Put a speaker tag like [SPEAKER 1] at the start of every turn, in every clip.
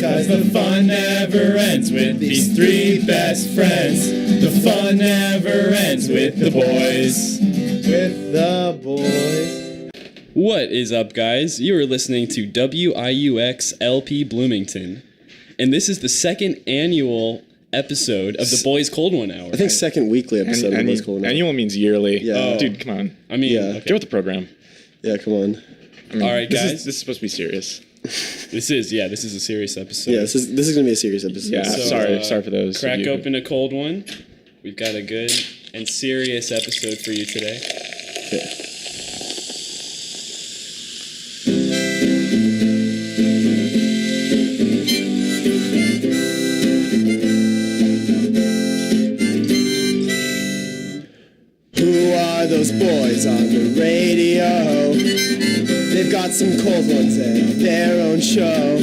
[SPEAKER 1] 'cause the fun never ends with these three best friends. The fun never ends with the boys.
[SPEAKER 2] With the boys.
[SPEAKER 3] What is up, guys? You are listening to WIUX LP Bloomington, and this is the second annual episode of the Boys Cold One Hour.
[SPEAKER 2] I think second weekly episode of the Boys Cold One Hour.
[SPEAKER 4] Annual means yearly.
[SPEAKER 2] Yeah.
[SPEAKER 4] Dude, come on.
[SPEAKER 3] I mean,
[SPEAKER 2] Yeah.
[SPEAKER 3] okay.
[SPEAKER 4] Get with the program.
[SPEAKER 2] Yeah, come on.
[SPEAKER 4] I mean,
[SPEAKER 3] All right, guys.
[SPEAKER 4] This is supposed to be serious.
[SPEAKER 3] This is a serious episode.
[SPEAKER 2] Yeah, this is gonna be a serious episode.
[SPEAKER 4] Yeah,
[SPEAKER 3] So,
[SPEAKER 4] sorry for those. of
[SPEAKER 3] Crack
[SPEAKER 4] you.
[SPEAKER 3] open a cold one. We've got a good and serious episode for you today.
[SPEAKER 2] Okay. Who are those boys on the radio? They've got some cold ones and their own show.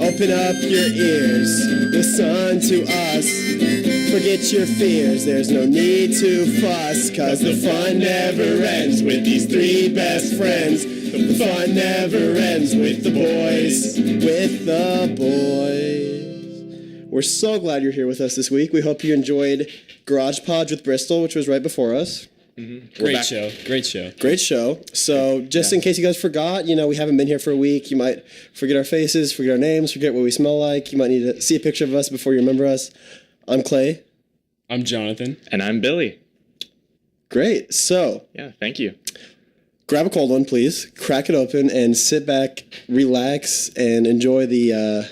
[SPEAKER 2] Open up your ears, listen to us. Forget your fears, there's no need to fuss, 'cause the fun never ends with these three best friends. The fun never ends with the boys. With the boys. We're so glad you're here with us this week. We hope you enjoyed Garage Pod with Bristol, which was right before us.
[SPEAKER 3] Great show. Great show.
[SPEAKER 2] Great show. So just in case you guys forgot, we haven't been here for a week. You might forget our faces, forget our names, forget what we smell like. You might need to see a picture of us before you remember us. I'm Clay.
[SPEAKER 3] I'm Jonathan.
[SPEAKER 4] And I'm Billy.
[SPEAKER 2] Great. So
[SPEAKER 4] Yeah, thank you.
[SPEAKER 2] grab a cold one, please. Crack it open and sit back, relax, and enjoy the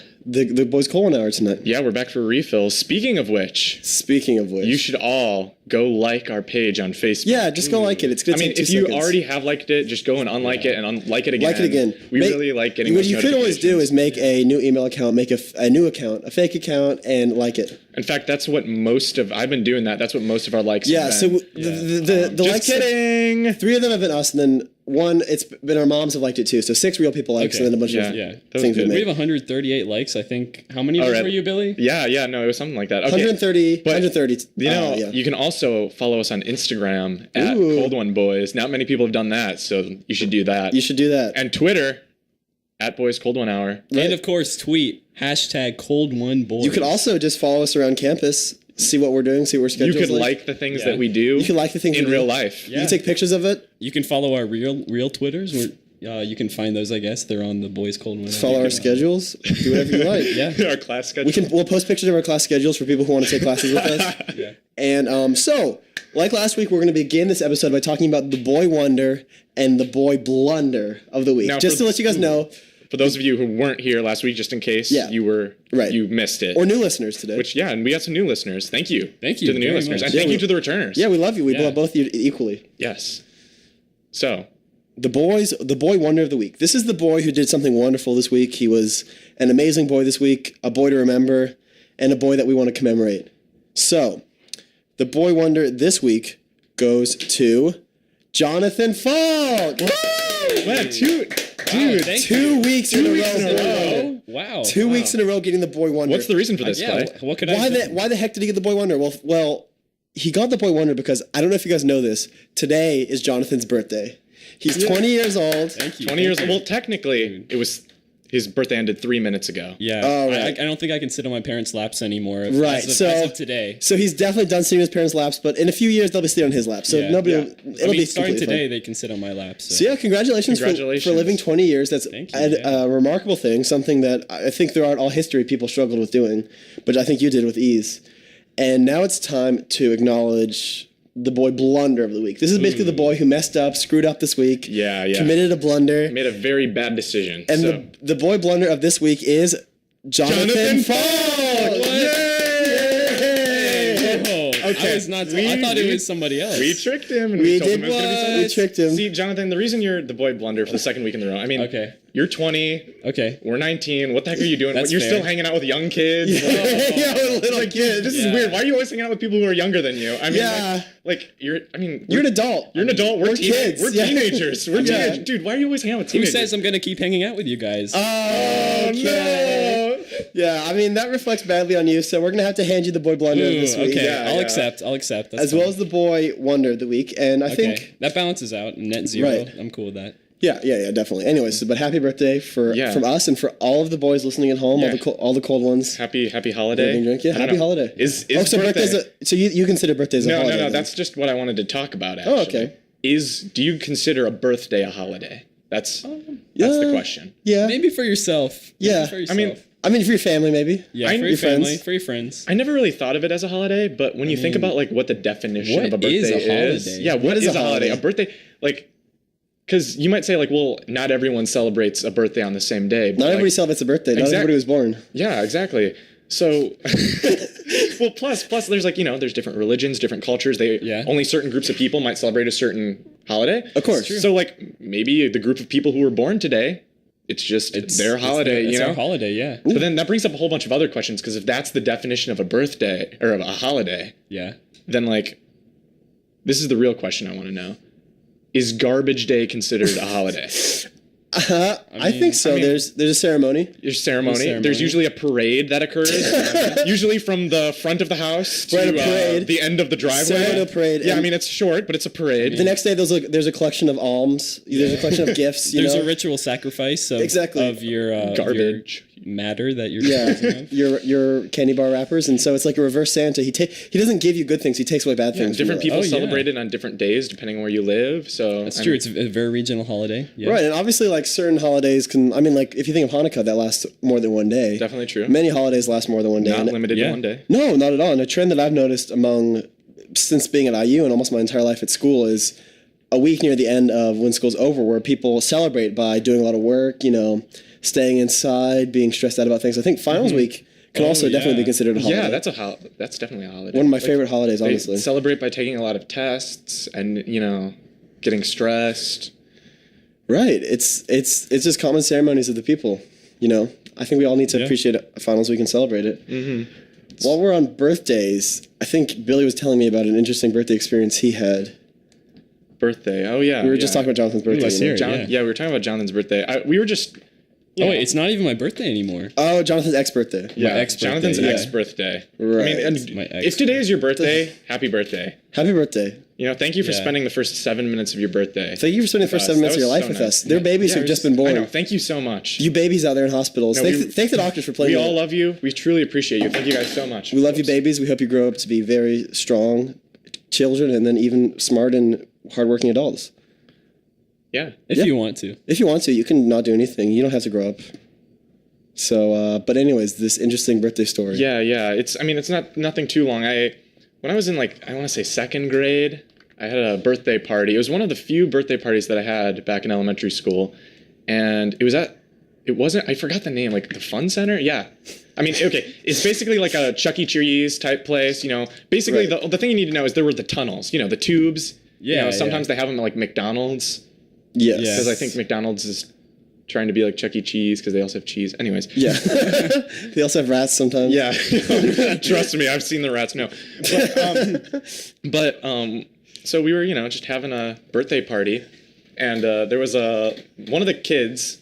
[SPEAKER 2] Boys Cold One Hour tonight.
[SPEAKER 4] Yeah, we're back for refills. Speaking of which,
[SPEAKER 2] Speaking of which,
[SPEAKER 4] you should all go like our page on Facebook.
[SPEAKER 2] yeah, just go like it. It's gonna
[SPEAKER 4] I mean,
[SPEAKER 2] take 2
[SPEAKER 4] if you
[SPEAKER 2] seconds.
[SPEAKER 4] already have liked it, just go and unlike it and like it again.
[SPEAKER 2] Like it again.
[SPEAKER 4] We really like getting
[SPEAKER 2] What
[SPEAKER 4] those
[SPEAKER 2] you could always do
[SPEAKER 4] notifications.
[SPEAKER 2] is make a new email account, make a new account, a fake account, and like it.
[SPEAKER 4] In fact, that's what I've been doing that. That's what most of our likes
[SPEAKER 2] Yeah.
[SPEAKER 4] have
[SPEAKER 2] So
[SPEAKER 4] been.
[SPEAKER 2] the
[SPEAKER 4] Just
[SPEAKER 2] likes.
[SPEAKER 4] kidding.
[SPEAKER 2] 3 of them have been us, and then 1, it's been our moms have liked it too. So 6 real people likes,
[SPEAKER 3] Okay.
[SPEAKER 2] and then a bunch
[SPEAKER 4] Yeah.
[SPEAKER 2] of
[SPEAKER 3] Yeah.
[SPEAKER 4] That was
[SPEAKER 2] things we
[SPEAKER 4] good.
[SPEAKER 3] We
[SPEAKER 2] made.
[SPEAKER 3] have 138 likes, I think. How many of
[SPEAKER 4] All
[SPEAKER 3] those
[SPEAKER 4] right.
[SPEAKER 3] were you, Billy?
[SPEAKER 4] Yeah, no, it was something like that. Okay.
[SPEAKER 2] 130,
[SPEAKER 4] But,
[SPEAKER 2] 130.
[SPEAKER 4] You you can also follow us on Instagram at
[SPEAKER 2] Ooh.
[SPEAKER 4] Cold One Boys. Not many people have done that, so you should do that.
[SPEAKER 2] You should do that.
[SPEAKER 4] And Twitter at Boys Cold 1 Hour.
[SPEAKER 2] Right.
[SPEAKER 3] And of course, tweet #Cold1Boys.
[SPEAKER 2] You could also just follow us around campus, see what we're doing, see what we're
[SPEAKER 4] You
[SPEAKER 2] scheduling.
[SPEAKER 4] could like the things
[SPEAKER 3] Yeah.
[SPEAKER 4] that we do.
[SPEAKER 2] You can like the things
[SPEAKER 4] in
[SPEAKER 2] we do.
[SPEAKER 4] real life.
[SPEAKER 3] Yeah.
[SPEAKER 2] You can take pictures of it.
[SPEAKER 3] You can follow our real Twitters. You can find those, I guess. They're on the Boys Cold One Hour.
[SPEAKER 2] Follow our schedules. Do whatever you like.
[SPEAKER 3] Yeah.
[SPEAKER 4] Our class schedule.
[SPEAKER 2] We'll post pictures of our class schedules for people who want to take classes with us.
[SPEAKER 3] Yeah.
[SPEAKER 2] And so, like last week, we're going to begin this episode by talking about the boy wonder and the boy blunder of the week.
[SPEAKER 4] Now,
[SPEAKER 2] Just
[SPEAKER 4] for-
[SPEAKER 2] to let you guys know,
[SPEAKER 4] For those of you who weren't here last week, just in case
[SPEAKER 2] Yeah. Right.
[SPEAKER 4] you missed it.
[SPEAKER 2] or new listeners today.
[SPEAKER 4] And we got some new listeners. Thank you.
[SPEAKER 3] Thank you
[SPEAKER 4] to the new
[SPEAKER 3] very
[SPEAKER 4] listeners,
[SPEAKER 3] much.
[SPEAKER 4] and
[SPEAKER 2] Yeah,
[SPEAKER 4] thank
[SPEAKER 2] we-
[SPEAKER 4] you to the returners.
[SPEAKER 2] Yeah, we love you. We
[SPEAKER 3] Yeah.
[SPEAKER 2] love both of you equally.
[SPEAKER 4] Yes. So
[SPEAKER 2] The boy wonder of the week. This is the boy who did something wonderful this week. He was an amazing boy this week, a boy to remember, and a boy that we want to commemorate. So, the boy wonder this week goes to Jonathan Falk. Woo!
[SPEAKER 4] man,
[SPEAKER 3] Thank
[SPEAKER 2] 2 weeks in a row.
[SPEAKER 3] Oh, wow.
[SPEAKER 2] 2 weeks in a row getting the boy wonder.
[SPEAKER 4] what's the reason for this,
[SPEAKER 3] Yeah.
[SPEAKER 4] Clay?
[SPEAKER 3] What could I
[SPEAKER 2] Why
[SPEAKER 3] do?
[SPEAKER 2] why the heck did he get the boy wonder? Well, he got the boy wonder because I don't know if you guys know this. Today is Jonathan's birthday. He's 20 years old.
[SPEAKER 3] Thank you.
[SPEAKER 4] 20 years.
[SPEAKER 3] Thank you.
[SPEAKER 4] Well, technically, it was his birthday ended 3 minutes ago.
[SPEAKER 3] Yeah.
[SPEAKER 2] Oh, right.
[SPEAKER 3] I don't think I can sit on my parents' laps anymore.
[SPEAKER 2] Right,
[SPEAKER 3] As
[SPEAKER 2] so-
[SPEAKER 3] of today.
[SPEAKER 2] So he's definitely done sitting on his parents' laps, but in a few years they'll be sitting on his lap. So
[SPEAKER 3] Yeah.
[SPEAKER 2] nobody,
[SPEAKER 4] Yeah.
[SPEAKER 2] it'll be
[SPEAKER 3] starting
[SPEAKER 2] completely
[SPEAKER 3] today,
[SPEAKER 2] fine.
[SPEAKER 3] they can sit on my lap. So,
[SPEAKER 2] So yeah, congratulations,
[SPEAKER 4] Congratulations.
[SPEAKER 2] For living 20 years. That's
[SPEAKER 3] Thank you,
[SPEAKER 2] a remarkable thing. Something that I think throughout all history people struggled with doing, but I think you did with ease. And now it's time to acknowledge the boy blunder of the week. This is basically the boy who messed up, screwed up this week.
[SPEAKER 4] Yeah.
[SPEAKER 2] Committed a blunder.
[SPEAKER 4] Made a very bad decision.
[SPEAKER 2] And
[SPEAKER 4] so.
[SPEAKER 2] the boy blunder of this week is Jonathan Falk. Yay!
[SPEAKER 3] Okay. I thought it was somebody else.
[SPEAKER 4] We tricked him. And
[SPEAKER 2] We
[SPEAKER 4] told
[SPEAKER 2] did
[SPEAKER 4] him it was gonna be
[SPEAKER 2] what?
[SPEAKER 4] something
[SPEAKER 2] We tricked him.
[SPEAKER 4] See, Jonathan, the reason you're the boy blunder for the second week in a row. I mean,
[SPEAKER 3] Okay.
[SPEAKER 4] You're 20.
[SPEAKER 3] Okay.
[SPEAKER 4] We're 19. What the heck are you doing?
[SPEAKER 3] That's
[SPEAKER 4] You're
[SPEAKER 3] fair.
[SPEAKER 4] still hanging out with young kids.
[SPEAKER 2] Yeah, little kids.
[SPEAKER 4] This is
[SPEAKER 3] Yeah.
[SPEAKER 4] weird. Why are you always hanging out with people who are younger than you? I mean,
[SPEAKER 2] Yeah.
[SPEAKER 4] you're
[SPEAKER 2] You're an adult.
[SPEAKER 4] You're an adult. We're
[SPEAKER 2] kids.
[SPEAKER 4] We're
[SPEAKER 2] Yeah.
[SPEAKER 4] teenagers. We're
[SPEAKER 2] Yeah.
[SPEAKER 4] teenagers. Dude, why are you always hanging out with
[SPEAKER 3] Who
[SPEAKER 4] teenagers?
[SPEAKER 3] says I'm going to keep hanging out with you guys?
[SPEAKER 2] Oh,
[SPEAKER 4] Oh, no.
[SPEAKER 2] Yeah, I mean, that reflects badly on you, so we're going to have to hand you the boy blunder
[SPEAKER 3] Ooh,
[SPEAKER 2] this week.
[SPEAKER 3] okay.
[SPEAKER 4] Yeah,
[SPEAKER 3] I'll
[SPEAKER 4] yeah.
[SPEAKER 3] accept. I'll accept. That's
[SPEAKER 2] As well
[SPEAKER 3] fine.
[SPEAKER 2] as the boy wonder of the week. And I
[SPEAKER 3] Okay.
[SPEAKER 2] think,
[SPEAKER 3] That balances out. Net zero.
[SPEAKER 2] Right.
[SPEAKER 3] I'm cool with that.
[SPEAKER 2] Yeah, definitely. Anyways, but happy birthday from us and for all of the boys listening at home, all the cold ones.
[SPEAKER 4] Happy holiday.
[SPEAKER 2] Drink. Yeah, happy holiday.
[SPEAKER 4] So
[SPEAKER 2] birthdays you consider birthdays a holiday?
[SPEAKER 4] No, that's just what I wanted to talk about, actually.
[SPEAKER 2] Oh, okay.
[SPEAKER 4] Do you consider a birthday a holiday? That's the question.
[SPEAKER 2] Yeah.
[SPEAKER 3] Maybe for yourself.
[SPEAKER 2] Yeah.
[SPEAKER 3] For yourself.
[SPEAKER 2] I mean, for your family, maybe.
[SPEAKER 3] Yeah, for your family, for your friends.
[SPEAKER 4] I never really thought of it as a holiday, but when you think about like what the definition of a birthday is,
[SPEAKER 3] what
[SPEAKER 4] is a holiday? A birthday, like, because you might say like, well, not everyone celebrates a birthday on the same day. But
[SPEAKER 2] not everybody celebrates a birthday. Not everybody was born.
[SPEAKER 4] Yeah, exactly. So, well, plus, there's like, there's different religions, different cultures. Only certain groups of people might celebrate a certain holiday.
[SPEAKER 2] Of course.
[SPEAKER 4] So, like, maybe the group of people who were born today, it's their holiday,
[SPEAKER 3] it's our holiday, yeah.
[SPEAKER 4] But then that brings up a whole bunch of other questions, because if that's the definition of a birthday or of a holiday, then like, this is the real question I want to know. Is Garbage Day considered a holiday?
[SPEAKER 2] I think so. There's a ceremony.
[SPEAKER 4] There's ceremony. There's usually a parade that occurs, usually from the front of the house to the end of the driveway.
[SPEAKER 2] Ceremonial parade.
[SPEAKER 4] Yeah, I mean, it's short, but it's a parade.
[SPEAKER 2] The next day, there's a collection of alms. There's a collection of gifts.
[SPEAKER 3] There's a ritual sacrifice of your
[SPEAKER 4] garbage
[SPEAKER 3] matter that you're disposing of.
[SPEAKER 2] your candy bar wrappers, and so it's like a reverse Santa. He doesn't give you good things. He takes away bad things.
[SPEAKER 4] Different people celebrate it on different days depending on where you live. So
[SPEAKER 3] that's true. It's a very regional holiday. Yeah.
[SPEAKER 2] Right, and obviously, like certain holidays can. I mean, like if you think of Hanukkah, that lasts more than one day.
[SPEAKER 4] Definitely true.
[SPEAKER 2] Many holidays last more than one day.
[SPEAKER 4] Not limited to one day.
[SPEAKER 2] No, not at all. And a trend that I've noticed since being at IU and almost my entire life at school is a week near the end of when school's over, where people celebrate by doing a lot of work. Staying inside, being stressed out about things. I think finals week can also definitely be considered a holiday.
[SPEAKER 4] Yeah, that's definitely a holiday.
[SPEAKER 2] One of my favorite holidays, honestly.
[SPEAKER 4] They celebrate by taking a lot of tests and getting stressed.
[SPEAKER 2] Right. It's just common ceremonies of the people. I think we all need to appreciate finals week and celebrate it.
[SPEAKER 4] Mm-hmm.
[SPEAKER 2] While we're on birthdays, I think Billy was telling me about an interesting birthday experience he had.
[SPEAKER 4] Birthday? Oh yeah.
[SPEAKER 2] We were just talking about Jonathan's birthday.
[SPEAKER 4] We were talking about Jonathan's birthday. We were just.
[SPEAKER 3] Oh wait, it's not even my birthday anymore.
[SPEAKER 2] Oh, Jonathan's ex-birthday.
[SPEAKER 4] Yeah, Jonathan's ex-birthday.
[SPEAKER 2] Right.
[SPEAKER 4] I mean, if today is your birthday, happy birthday.
[SPEAKER 2] Happy birthday.
[SPEAKER 4] Thank you for spending the first 7 minutes of your birthday.
[SPEAKER 2] Thank you for spending the first 7 minutes of your life with us. They're babies who've just been born.
[SPEAKER 4] I know. Thank you so much.
[SPEAKER 2] You babies out there in hospitals. Thank the doctors for playing.
[SPEAKER 4] We all love you. We truly appreciate you. Thank you guys so much.
[SPEAKER 2] We love you, babies. We hope you grow up to be very strong children and then even smart and hardworking adults.
[SPEAKER 4] Yeah.
[SPEAKER 3] If you want to.
[SPEAKER 2] If you want to, you can not do anything. You don't have to grow up. So, but anyways, this interesting birthday story.
[SPEAKER 4] Yeah. It's nothing too long. When I was in I want to say second grade, I had a birthday party. It was one of the few birthday parties that I had back in elementary school. And I forgot the name, like the Fun Center? Yeah. I mean, okay, it's basically like a Chuck E. Cheese type place, Basically, the thing you need to know is there were the tunnels, the tubes.
[SPEAKER 3] Yeah.
[SPEAKER 4] Sometimes they have them at like McDonald's.
[SPEAKER 2] Yes.
[SPEAKER 4] Because I think McDonald's is trying to be like Chuck E. Cheese because they also have cheese. Anyways.
[SPEAKER 2] Yeah. They also have rats sometimes.
[SPEAKER 4] Yeah. Trust me, I've seen the rats. No. But so we were, just having a birthday party, and there was one of the kids.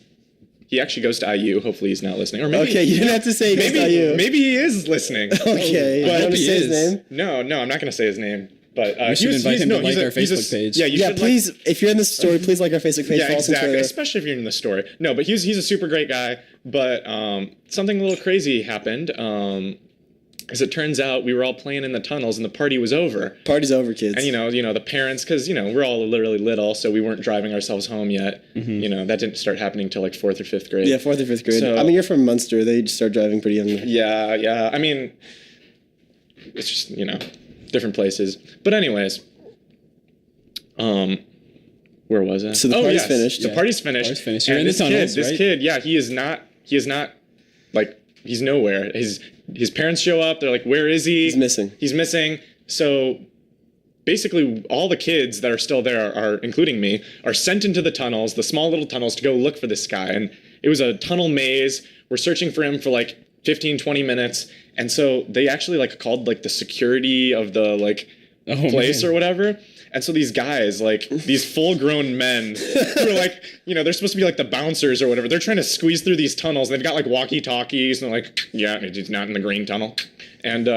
[SPEAKER 4] He actually goes to IU. Hopefully he's not listening. Or maybe,
[SPEAKER 2] okay, you didn't have to say he goes to IU.
[SPEAKER 4] Maybe he is listening.
[SPEAKER 2] Okay.
[SPEAKER 3] But
[SPEAKER 2] you want to say his name?
[SPEAKER 4] No, I'm not going to say his name. But
[SPEAKER 3] you should invite him to like our Facebook page.
[SPEAKER 2] Yeah, please. If you're in this story, please like our Facebook page.
[SPEAKER 4] Yeah, exactly. Especially if you're in the story. No, but he's a super great guy. But something a little crazy happened. As it turns out, we were all playing in the tunnels, and the party was over.
[SPEAKER 2] Party's over, kids.
[SPEAKER 4] And the parents, because we're all literally little, so we weren't driving ourselves home yet. Mm-hmm. That didn't start happening till like 4th or 5th grade.
[SPEAKER 2] Yeah, 4th or 5th grade. So, I mean, you're from Munster. They start driving pretty young.
[SPEAKER 4] Yeah. I mean, it's just different places. But anyways, where was I?
[SPEAKER 2] So the party's finished.
[SPEAKER 4] The party's finished.
[SPEAKER 3] You're in the tunnels,
[SPEAKER 4] this kid, he is not like, he's nowhere. His parents show up. They're like, where is he? He's missing. So basically all the kids that are still there are, including me, are sent into the tunnels, the small little tunnels, to go look for this guy. And it was a tunnel maze. We're searching for him for like 15, 20 minutes. And so they actually called the security of the place or whatever. And so these guys, like these full-grown men, who are like, you know, they're supposed to be like the bouncers or whatever. They're trying to squeeze through these tunnels. They've got like walkie-talkies, and they're like, yeah, it's not in the green tunnel. And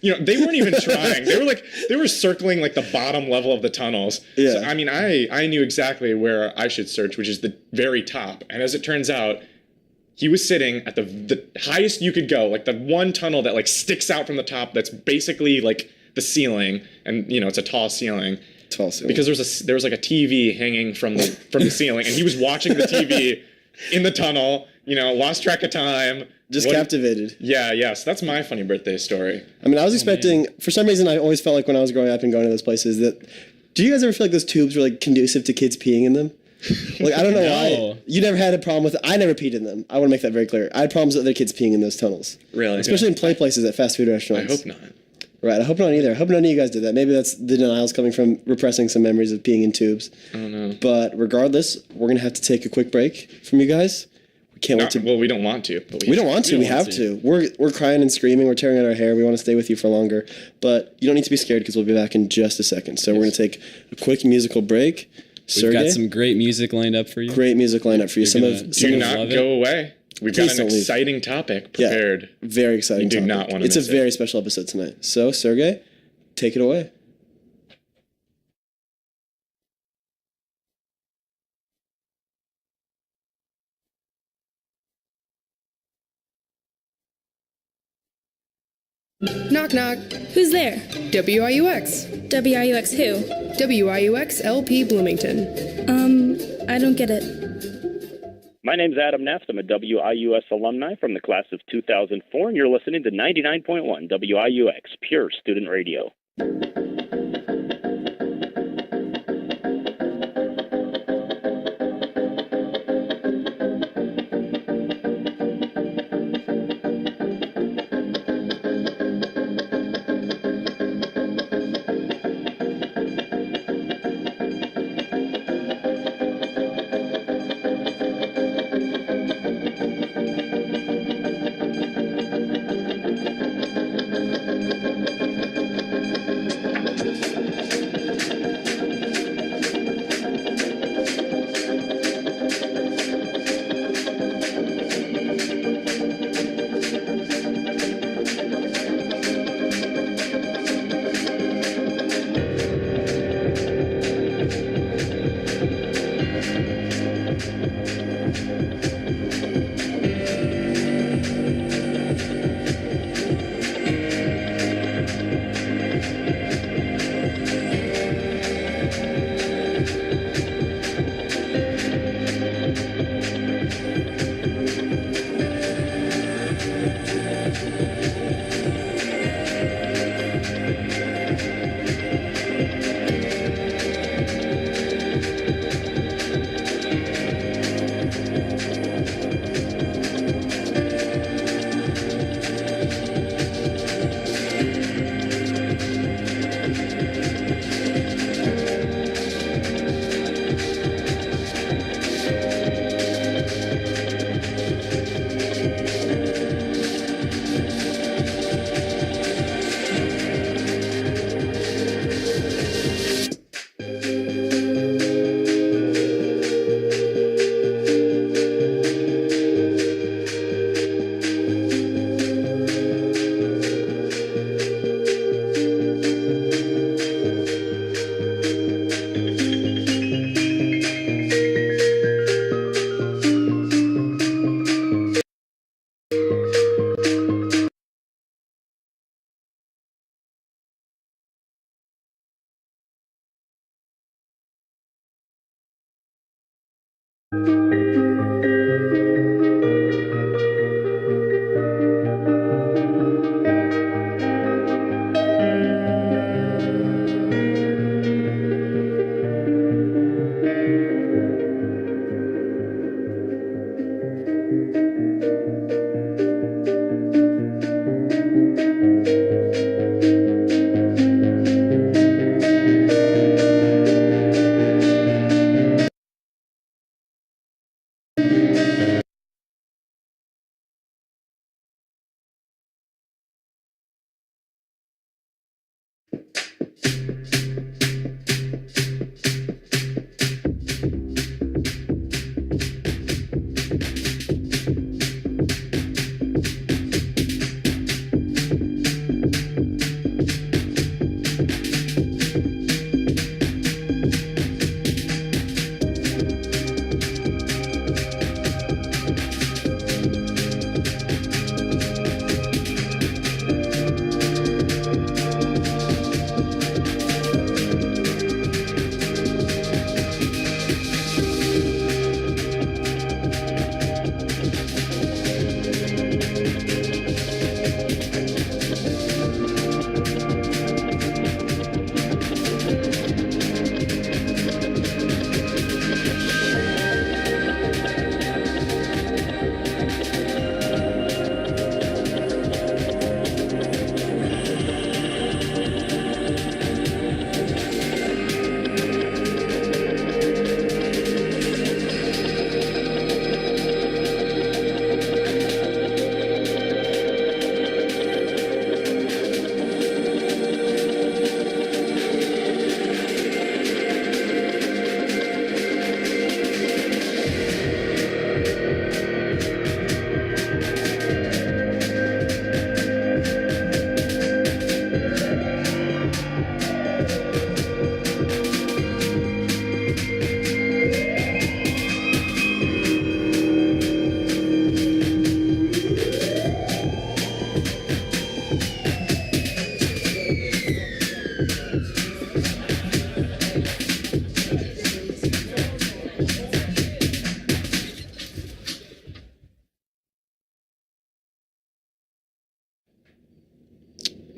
[SPEAKER 4] you know, they weren't even trying. They were circling like the bottom level of the tunnels.
[SPEAKER 2] Yeah.
[SPEAKER 4] So, I mean, I knew exactly where I should search, which is the very top. And as it turns out, he was sitting at the highest you could go, like the one tunnel that like sticks out from the top. That's basically like the ceiling, and you know, it's a tall ceiling. Because there was like a TV hanging from the ceiling, and he was watching the TV in the tunnel. You know, lost track of time.
[SPEAKER 2] Just captivated.
[SPEAKER 4] Yeah. So that's my funny birthday story.
[SPEAKER 2] I mean, I was expecting, for some reason, I always felt like when I was growing up and going to those places that, do you guys ever feel like those tubes were like conducive to kids peeing in them? Like, I don't know why. You never had a problem with it. I never peed in them. I want to make that very clear. I had problems with other kids peeing in those tunnels.
[SPEAKER 4] Really?
[SPEAKER 2] Especially in play places at fast food restaurants.
[SPEAKER 4] I hope not.
[SPEAKER 2] Right, I hope not either. I hope none of you guys did that. Maybe that's the denials coming from repressing some memories of peeing in tubes.
[SPEAKER 4] I don't know.
[SPEAKER 2] But regardless, we're going to have to take a quick break from you guys. We can't wait to...
[SPEAKER 4] Well, we don't want to. But
[SPEAKER 2] we don't want to. We have to. We're crying and screaming. We're tearing out our hair. We want to stay with you for longer. But you don't need to be scared because we'll be back in just a second. So we're going to take a quick musical break.
[SPEAKER 3] We've got some great music lined up for you.
[SPEAKER 2] Great music lined up for you.
[SPEAKER 4] Do not go away. We've got an exciting topic prepared.
[SPEAKER 2] Yeah, very exciting
[SPEAKER 4] topic. You do not want to miss it.
[SPEAKER 2] It's a very special episode tonight. So, Sergey, take it away.
[SPEAKER 5] Knock, knock.
[SPEAKER 6] Who's there?
[SPEAKER 5] WIUX.
[SPEAKER 6] WIUX who?
[SPEAKER 5] WIUX LP Bloomington.
[SPEAKER 6] I don't get it.
[SPEAKER 7] My name's Adam Neff. I'm a WIUS alumni from the class of 2004, and you're listening to 99.1 WIUX, pure student radio.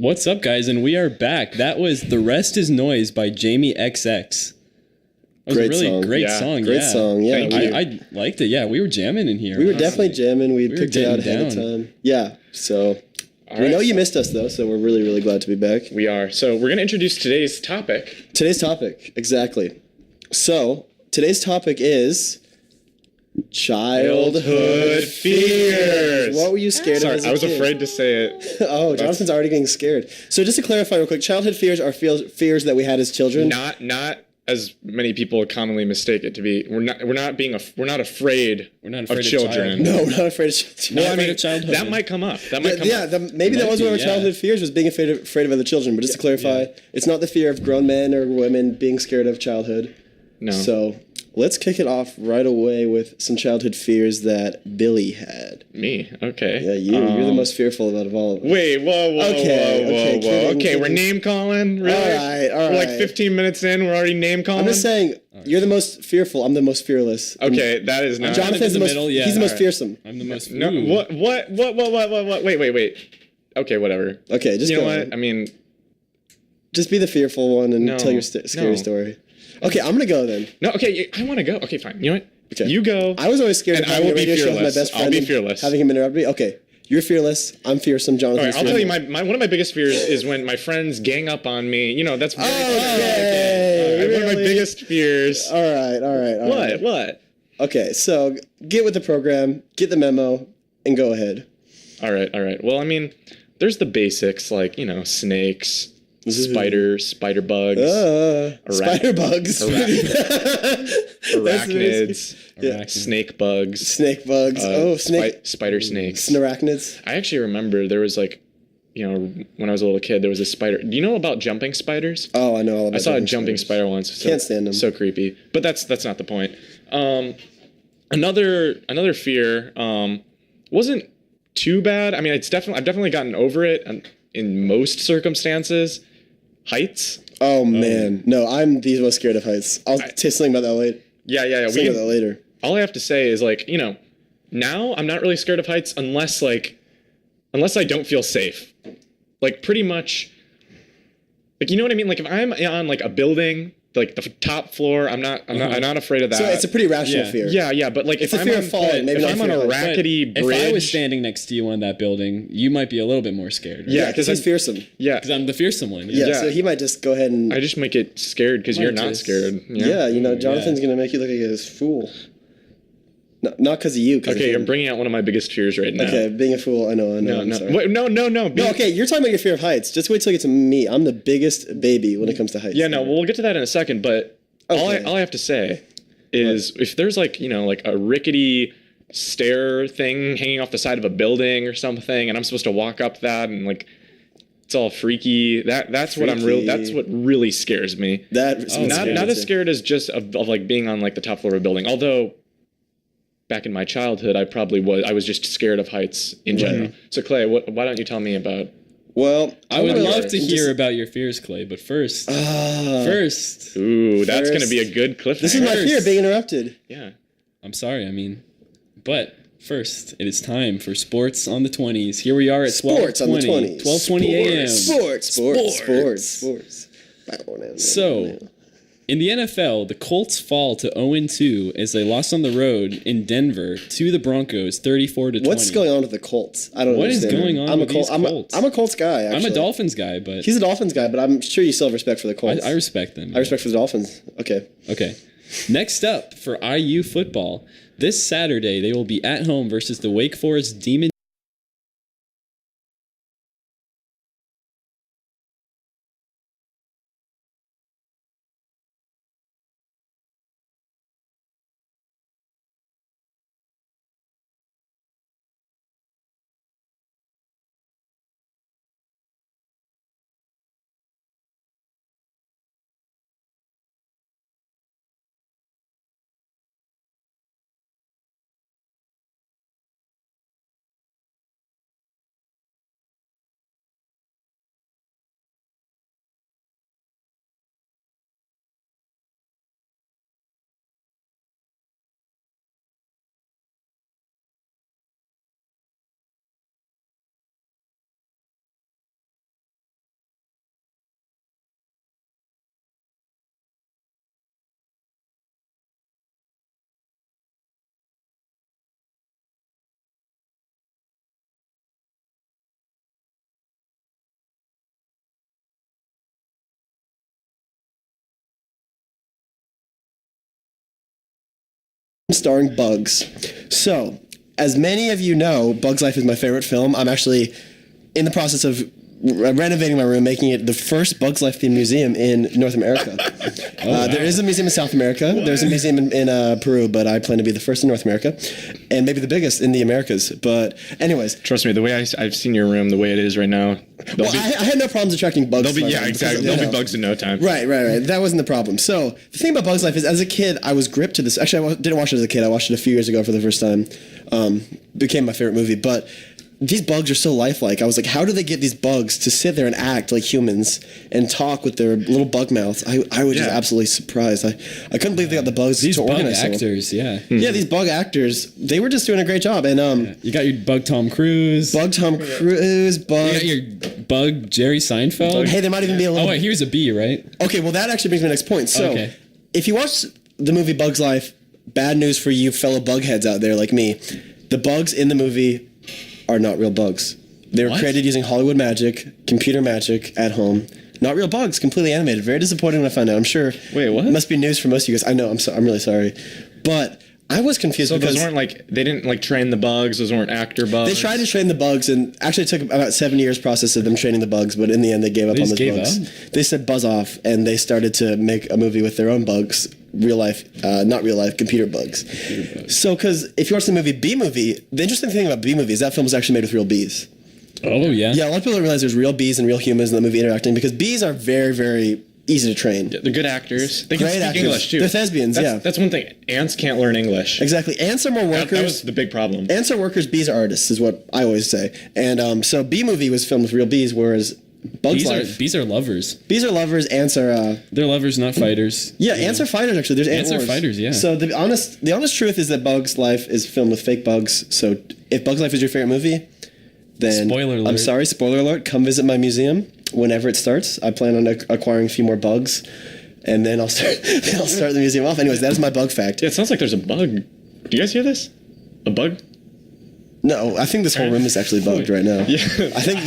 [SPEAKER 3] What's up, guys? And we are back. That was "The Rest Is Noise" by Jamie XX. That was
[SPEAKER 2] Great
[SPEAKER 3] a really
[SPEAKER 2] song.
[SPEAKER 3] great
[SPEAKER 4] Yeah,
[SPEAKER 3] song.
[SPEAKER 2] Great song. Yeah,
[SPEAKER 3] I liked it. Yeah, we were jamming in here.
[SPEAKER 2] we were
[SPEAKER 3] honestly.
[SPEAKER 2] definitely jamming. We
[SPEAKER 3] were
[SPEAKER 2] picked it out
[SPEAKER 3] getting
[SPEAKER 2] ahead of
[SPEAKER 3] down.
[SPEAKER 2] time. Yeah. So we
[SPEAKER 4] right,
[SPEAKER 2] know you
[SPEAKER 4] so-
[SPEAKER 2] missed us though, so we're really, really glad to be back.
[SPEAKER 4] We are. So we're going to introduce today's topic.
[SPEAKER 2] Today's topic, exactly. So today's topic is childhood
[SPEAKER 4] fears.
[SPEAKER 2] What were you scared of?
[SPEAKER 4] Sorry,
[SPEAKER 2] as a
[SPEAKER 4] I was
[SPEAKER 2] kid?
[SPEAKER 4] afraid to say it.
[SPEAKER 2] Oh, Jonathan's already getting scared. So just to clarify real quick, childhood fears are fears that we had as children.
[SPEAKER 4] Not as many people commonly mistake it to be. We're not afraid.
[SPEAKER 3] We're not afraid
[SPEAKER 4] of
[SPEAKER 3] of
[SPEAKER 4] children.
[SPEAKER 3] childhood.
[SPEAKER 2] No, we're not afraid of children.
[SPEAKER 3] Not
[SPEAKER 4] Well, I
[SPEAKER 3] afraid
[SPEAKER 4] mean,
[SPEAKER 3] of childhood.
[SPEAKER 4] that might come up. That might come
[SPEAKER 2] Yeah,
[SPEAKER 4] up.
[SPEAKER 2] maybe that
[SPEAKER 3] Might
[SPEAKER 2] was one of our
[SPEAKER 3] be, yeah.
[SPEAKER 2] childhood fears, was being afraid of other children. But just to clarify, it's not the fear of grown men or women being scared of childhood.
[SPEAKER 4] No.
[SPEAKER 2] So let's kick it off right away with some childhood fears that Billy had.
[SPEAKER 4] Me. Okay.
[SPEAKER 2] Yeah, you're the most fearful of all of us.
[SPEAKER 4] Wait, whoa.
[SPEAKER 2] Okay, kidding.
[SPEAKER 4] We're name calling? Really?
[SPEAKER 2] All
[SPEAKER 4] We're like
[SPEAKER 2] right.
[SPEAKER 4] 15 minutes in, we're already name calling?
[SPEAKER 2] I'm just saying, you're the most fearful. I'm the most fearless.
[SPEAKER 4] Okay, that is not...
[SPEAKER 2] Jonathan's
[SPEAKER 3] in
[SPEAKER 2] the
[SPEAKER 3] the
[SPEAKER 2] most.
[SPEAKER 3] middle, yeah.
[SPEAKER 2] He's the most
[SPEAKER 3] All right.
[SPEAKER 2] fearsome.
[SPEAKER 3] I'm the most.
[SPEAKER 4] No,
[SPEAKER 3] Ooh.
[SPEAKER 4] what? Wait. Okay, whatever.
[SPEAKER 2] Okay, just
[SPEAKER 4] You know
[SPEAKER 2] go
[SPEAKER 4] what?
[SPEAKER 2] ahead.
[SPEAKER 4] I mean,
[SPEAKER 2] Just be the fearful one and
[SPEAKER 4] No,
[SPEAKER 2] tell your scary
[SPEAKER 4] no.
[SPEAKER 2] story. Okay, I'm gonna go then.
[SPEAKER 4] no, okay, I want to go. Okay, fine. You know what?
[SPEAKER 2] Okay.
[SPEAKER 4] You go.
[SPEAKER 2] I was always scared
[SPEAKER 4] And
[SPEAKER 2] of
[SPEAKER 4] I
[SPEAKER 2] having
[SPEAKER 4] will
[SPEAKER 2] a
[SPEAKER 4] be
[SPEAKER 2] radio show with my
[SPEAKER 4] fearless.
[SPEAKER 2] best
[SPEAKER 4] I'll
[SPEAKER 2] friend.
[SPEAKER 4] be
[SPEAKER 2] and
[SPEAKER 4] fearless.
[SPEAKER 2] Having him interrupt me. Okay, you're fearless. I'm fearsome.
[SPEAKER 4] All
[SPEAKER 2] Jonathan's
[SPEAKER 4] right, I'll tell you
[SPEAKER 2] fearful.
[SPEAKER 4] one of my biggest fears is when my friends gang up on me. You know, that's very
[SPEAKER 2] Okay,
[SPEAKER 4] One of my
[SPEAKER 2] really?
[SPEAKER 4] biggest fears.
[SPEAKER 2] All right.
[SPEAKER 4] What?
[SPEAKER 2] Okay, so get with the program, get the memo, and go ahead.
[SPEAKER 4] All right. Well, I mean, there's the basics like, you know, snakes, spiders, spider bugs,
[SPEAKER 2] Spider bugs.
[SPEAKER 4] arachnids,
[SPEAKER 2] Yeah.
[SPEAKER 4] snake bugs,
[SPEAKER 2] Snake bugs.
[SPEAKER 4] spider snakes.
[SPEAKER 2] Arachnids.
[SPEAKER 4] I actually remember there was like, you know, when I was a little kid, there was a spider. Do you know about jumping spiders?
[SPEAKER 2] Oh, I know all about
[SPEAKER 4] I saw a jumping
[SPEAKER 2] spiders.
[SPEAKER 4] spider once. So,
[SPEAKER 2] Can't stand them.
[SPEAKER 4] So creepy. But that's not the point. Another fear wasn't too bad. I mean, I've definitely gotten over it in most circumstances. Heights.
[SPEAKER 2] Oh man, no, I'm the most scared of heights. I'll say something about that later.
[SPEAKER 4] Yeah.
[SPEAKER 2] Something about that later.
[SPEAKER 4] All I have to say is like, you know, now I'm not really scared of heights unless I don't feel safe. Like pretty much, like, you know what I mean? Like if I'm on like a building, like the top floor, I'm not afraid of that.
[SPEAKER 2] So it's a pretty rational
[SPEAKER 3] Yeah.
[SPEAKER 2] fear.
[SPEAKER 4] Yeah, but like
[SPEAKER 2] It's
[SPEAKER 4] if
[SPEAKER 2] a
[SPEAKER 4] I'm
[SPEAKER 2] fear
[SPEAKER 4] on,
[SPEAKER 2] of falling, maybe
[SPEAKER 4] if
[SPEAKER 2] not
[SPEAKER 4] I'm
[SPEAKER 2] a
[SPEAKER 4] on
[SPEAKER 2] fear
[SPEAKER 4] a
[SPEAKER 2] of heights.
[SPEAKER 4] rackety
[SPEAKER 3] If
[SPEAKER 4] bridge,
[SPEAKER 3] I was standing next to you on that building, you might be a little bit more scared.
[SPEAKER 4] Yeah,
[SPEAKER 2] because
[SPEAKER 4] 'cause
[SPEAKER 2] he's fearsome.
[SPEAKER 4] yeah,
[SPEAKER 3] Because I'm the fearsome one.
[SPEAKER 2] Yeah,
[SPEAKER 4] Yeah.
[SPEAKER 2] so he might just go ahead and.
[SPEAKER 4] I just might get scared because you're not
[SPEAKER 3] just-
[SPEAKER 4] scared.
[SPEAKER 2] Yeah, you know, Jonathan's gonna make you look like a fool. No, not because of you. 'cause
[SPEAKER 4] Okay,
[SPEAKER 2] of
[SPEAKER 4] I'm
[SPEAKER 2] him.
[SPEAKER 4] bringing out one of my biggest fears right now.
[SPEAKER 2] Okay, being a fool. I know.
[SPEAKER 4] No,
[SPEAKER 2] I'm
[SPEAKER 4] no,
[SPEAKER 2] sorry.
[SPEAKER 4] wait, no.
[SPEAKER 2] No, okay, you're talking about your fear of heights. Just wait till you get to me. I'm the biggest baby when it comes to heights.
[SPEAKER 4] Yeah, no, we'll get to that in a second, but all
[SPEAKER 2] Okay.
[SPEAKER 4] I have to say is if there's like, you know, like a rickety stair thing hanging off the side of a building or something, and I'm supposed to walk up that and like it's all freaky. That's what really scares me. Not as scared as just of like being on like the top floor of a building. Although back in my childhood, I was just scared of heights in general. So Clay, why don't you tell me about?
[SPEAKER 2] Well,
[SPEAKER 3] I would
[SPEAKER 2] wanna-
[SPEAKER 3] love to hear
[SPEAKER 2] just-
[SPEAKER 3] about your fears, Clay. But first,
[SPEAKER 4] Ooh, that's gonna
[SPEAKER 2] First-
[SPEAKER 4] be a good cliffhanger.
[SPEAKER 2] This is my fear, being interrupted.
[SPEAKER 4] Yeah.
[SPEAKER 3] I'm sorry. I mean, but first, it is time for sports on the 20s. Here we are at
[SPEAKER 2] Sports on the 20s.
[SPEAKER 3] 12:20 a.m.
[SPEAKER 2] Sports.
[SPEAKER 3] So, in the NFL, the Colts fall to 0-2 as they lost on the road in Denver to the Broncos 34-20.
[SPEAKER 2] What's going on with the Colts? I don't
[SPEAKER 3] What is
[SPEAKER 2] understand.
[SPEAKER 3] going on
[SPEAKER 2] I'm
[SPEAKER 3] with
[SPEAKER 2] a Col-
[SPEAKER 3] these
[SPEAKER 2] I'm
[SPEAKER 3] Colts?
[SPEAKER 2] I'm a Colts guy,
[SPEAKER 3] I'm
[SPEAKER 2] actually.
[SPEAKER 3] a Dolphins guy, but
[SPEAKER 2] He's a Dolphins guy, but I'm sure you still have respect for the Colts.
[SPEAKER 3] I respect them.
[SPEAKER 2] I respect for the Dolphins. Okay.
[SPEAKER 3] Okay. Next up for IU football, this Saturday they will be at home versus the Wake Forest Demon
[SPEAKER 2] starring bugs. So, as many of you know, Bugs Life is my favorite film. I'm actually in the process of renovating my room, making it the first Bugs Life themed museum in North America.
[SPEAKER 3] Wow.
[SPEAKER 2] There is a museum in South America. What? There's a museum in Peru, but I plan to be the first in North America, and maybe the biggest in the Americas. But anyways,
[SPEAKER 4] Trust me, the way I've seen your room, the way it is right now.
[SPEAKER 2] I had no problems attracting bugs.
[SPEAKER 4] There'll be,
[SPEAKER 2] to my
[SPEAKER 4] yeah,
[SPEAKER 2] room
[SPEAKER 4] exactly.
[SPEAKER 2] because,
[SPEAKER 4] There'll be bugs in no time.
[SPEAKER 2] Right. That wasn't the problem. So the thing about Bugs Life is, as a kid, I was gripped to this. Actually, I didn't watch it as a kid. I watched it a few years ago for the first time. Became my favorite movie, but these bugs are so lifelike. I was like, how do they get these bugs to sit there and act like humans and talk with their little bug mouths? I was just absolutely surprised. I couldn't believe they got the bugs
[SPEAKER 3] These
[SPEAKER 2] to
[SPEAKER 3] bug
[SPEAKER 2] organize them.
[SPEAKER 3] actors, yeah.
[SPEAKER 2] Yeah, these bug actors, they were just doing a great job. And
[SPEAKER 3] You got your bug Tom Cruise.
[SPEAKER 2] Bug Tom Cruise, Bug.
[SPEAKER 3] You got your bug Jerry Seinfeld.
[SPEAKER 2] Hey, there might even be a little.
[SPEAKER 3] Oh, wait, here's a bee, right?
[SPEAKER 2] Okay, well, that actually brings me to my next point. So,
[SPEAKER 3] Okay.
[SPEAKER 2] if you watch the movie Bugs Life, bad news for you fellow bugheads out there like me, the bugs in the movie are not real bugs. They were
[SPEAKER 3] What?
[SPEAKER 2] created using Hollywood magic, computer magic at home. Not real bugs, completely animated. Very disappointing when I found out. I'm sure.
[SPEAKER 4] Wait, what?
[SPEAKER 2] It must be news for most of you guys. I know. I'm really sorry, but I was confused
[SPEAKER 4] So
[SPEAKER 2] because
[SPEAKER 4] those weren't like, they didn't like train the bugs. Those weren't actor bugs.
[SPEAKER 2] they tried to train the bugs, and actually it took about 7 years process of them training the bugs. But in the end, they gave up
[SPEAKER 3] They
[SPEAKER 2] on
[SPEAKER 3] just
[SPEAKER 2] those
[SPEAKER 3] gave
[SPEAKER 2] bugs.
[SPEAKER 3] up?
[SPEAKER 2] They said buzz off, and they started to make a movie with their own bugs, real life, not real life, computer bugs. So, because if you watch the movie Bee Movie, the interesting thing about Bee Movie is that film was actually made with real bees.
[SPEAKER 3] Oh, yeah.
[SPEAKER 2] Yeah, a lot of people don't realize there's real bees and real humans in the movie interacting because bees are very, very easy to train.
[SPEAKER 4] They're good actors. They can
[SPEAKER 2] Great
[SPEAKER 4] speak
[SPEAKER 2] actors.
[SPEAKER 4] English too.
[SPEAKER 2] They're thespians, yeah.
[SPEAKER 4] That's one thing. Ants can't learn English.
[SPEAKER 2] Exactly. Ants are more workers.
[SPEAKER 4] That was the big problem.
[SPEAKER 2] Ants are workers, bees are artists, is what I always say. And so Bee Movie was filmed with real bees, whereas Bugs Life.
[SPEAKER 3] Bees are lovers.
[SPEAKER 2] Bees are lovers, ants are.
[SPEAKER 3] They're lovers, not fighters.
[SPEAKER 2] Yeah, ants are fighters, actually. There's
[SPEAKER 3] Ants are
[SPEAKER 2] wars.
[SPEAKER 3] fighters, yeah.
[SPEAKER 2] So the honest truth is that Bugs Life is filmed with fake bugs. So if Bugs Life is your favorite movie, then.
[SPEAKER 3] Spoiler alert.
[SPEAKER 2] I'm sorry, spoiler alert. Come visit my museum whenever it starts. I plan on acquiring a few more bugs. And then I'll start the museum off. Anyways, that is my bug fact.
[SPEAKER 4] Yeah, it sounds like there's a bug. Do you guys hear this? A bug?
[SPEAKER 2] No, I think this whole room is actually bugged right now.
[SPEAKER 4] Yeah.
[SPEAKER 2] I think.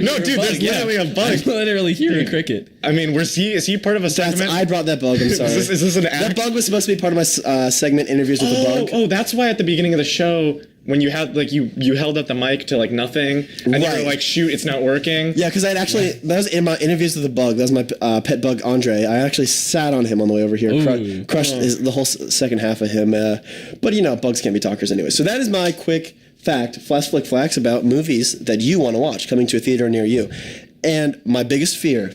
[SPEAKER 4] No, dude, there's literally a bug.
[SPEAKER 3] I literally hear a cricket.
[SPEAKER 4] I mean, is he part of a segment?
[SPEAKER 2] I brought that bug. I'm sorry.
[SPEAKER 4] Is this an
[SPEAKER 2] That
[SPEAKER 4] act?
[SPEAKER 2] bug was supposed to be part of my segment, interviews with the bug.
[SPEAKER 4] Oh, that's why at the beginning of the show, when you had like you held up the mic to like nothing, and they
[SPEAKER 2] Right.
[SPEAKER 4] were like, "Shoot, it's not working."
[SPEAKER 2] Yeah, because that was in my interviews with the bug. That was my pet bug, Andre. I actually sat on him on the way over here,
[SPEAKER 3] Ooh.
[SPEAKER 2] crushed the whole second half of him. But bugs can't be talkers anyway. So that is my quick fact, flash flick flax about movies that you want to watch coming to a theater near you. And my biggest fear.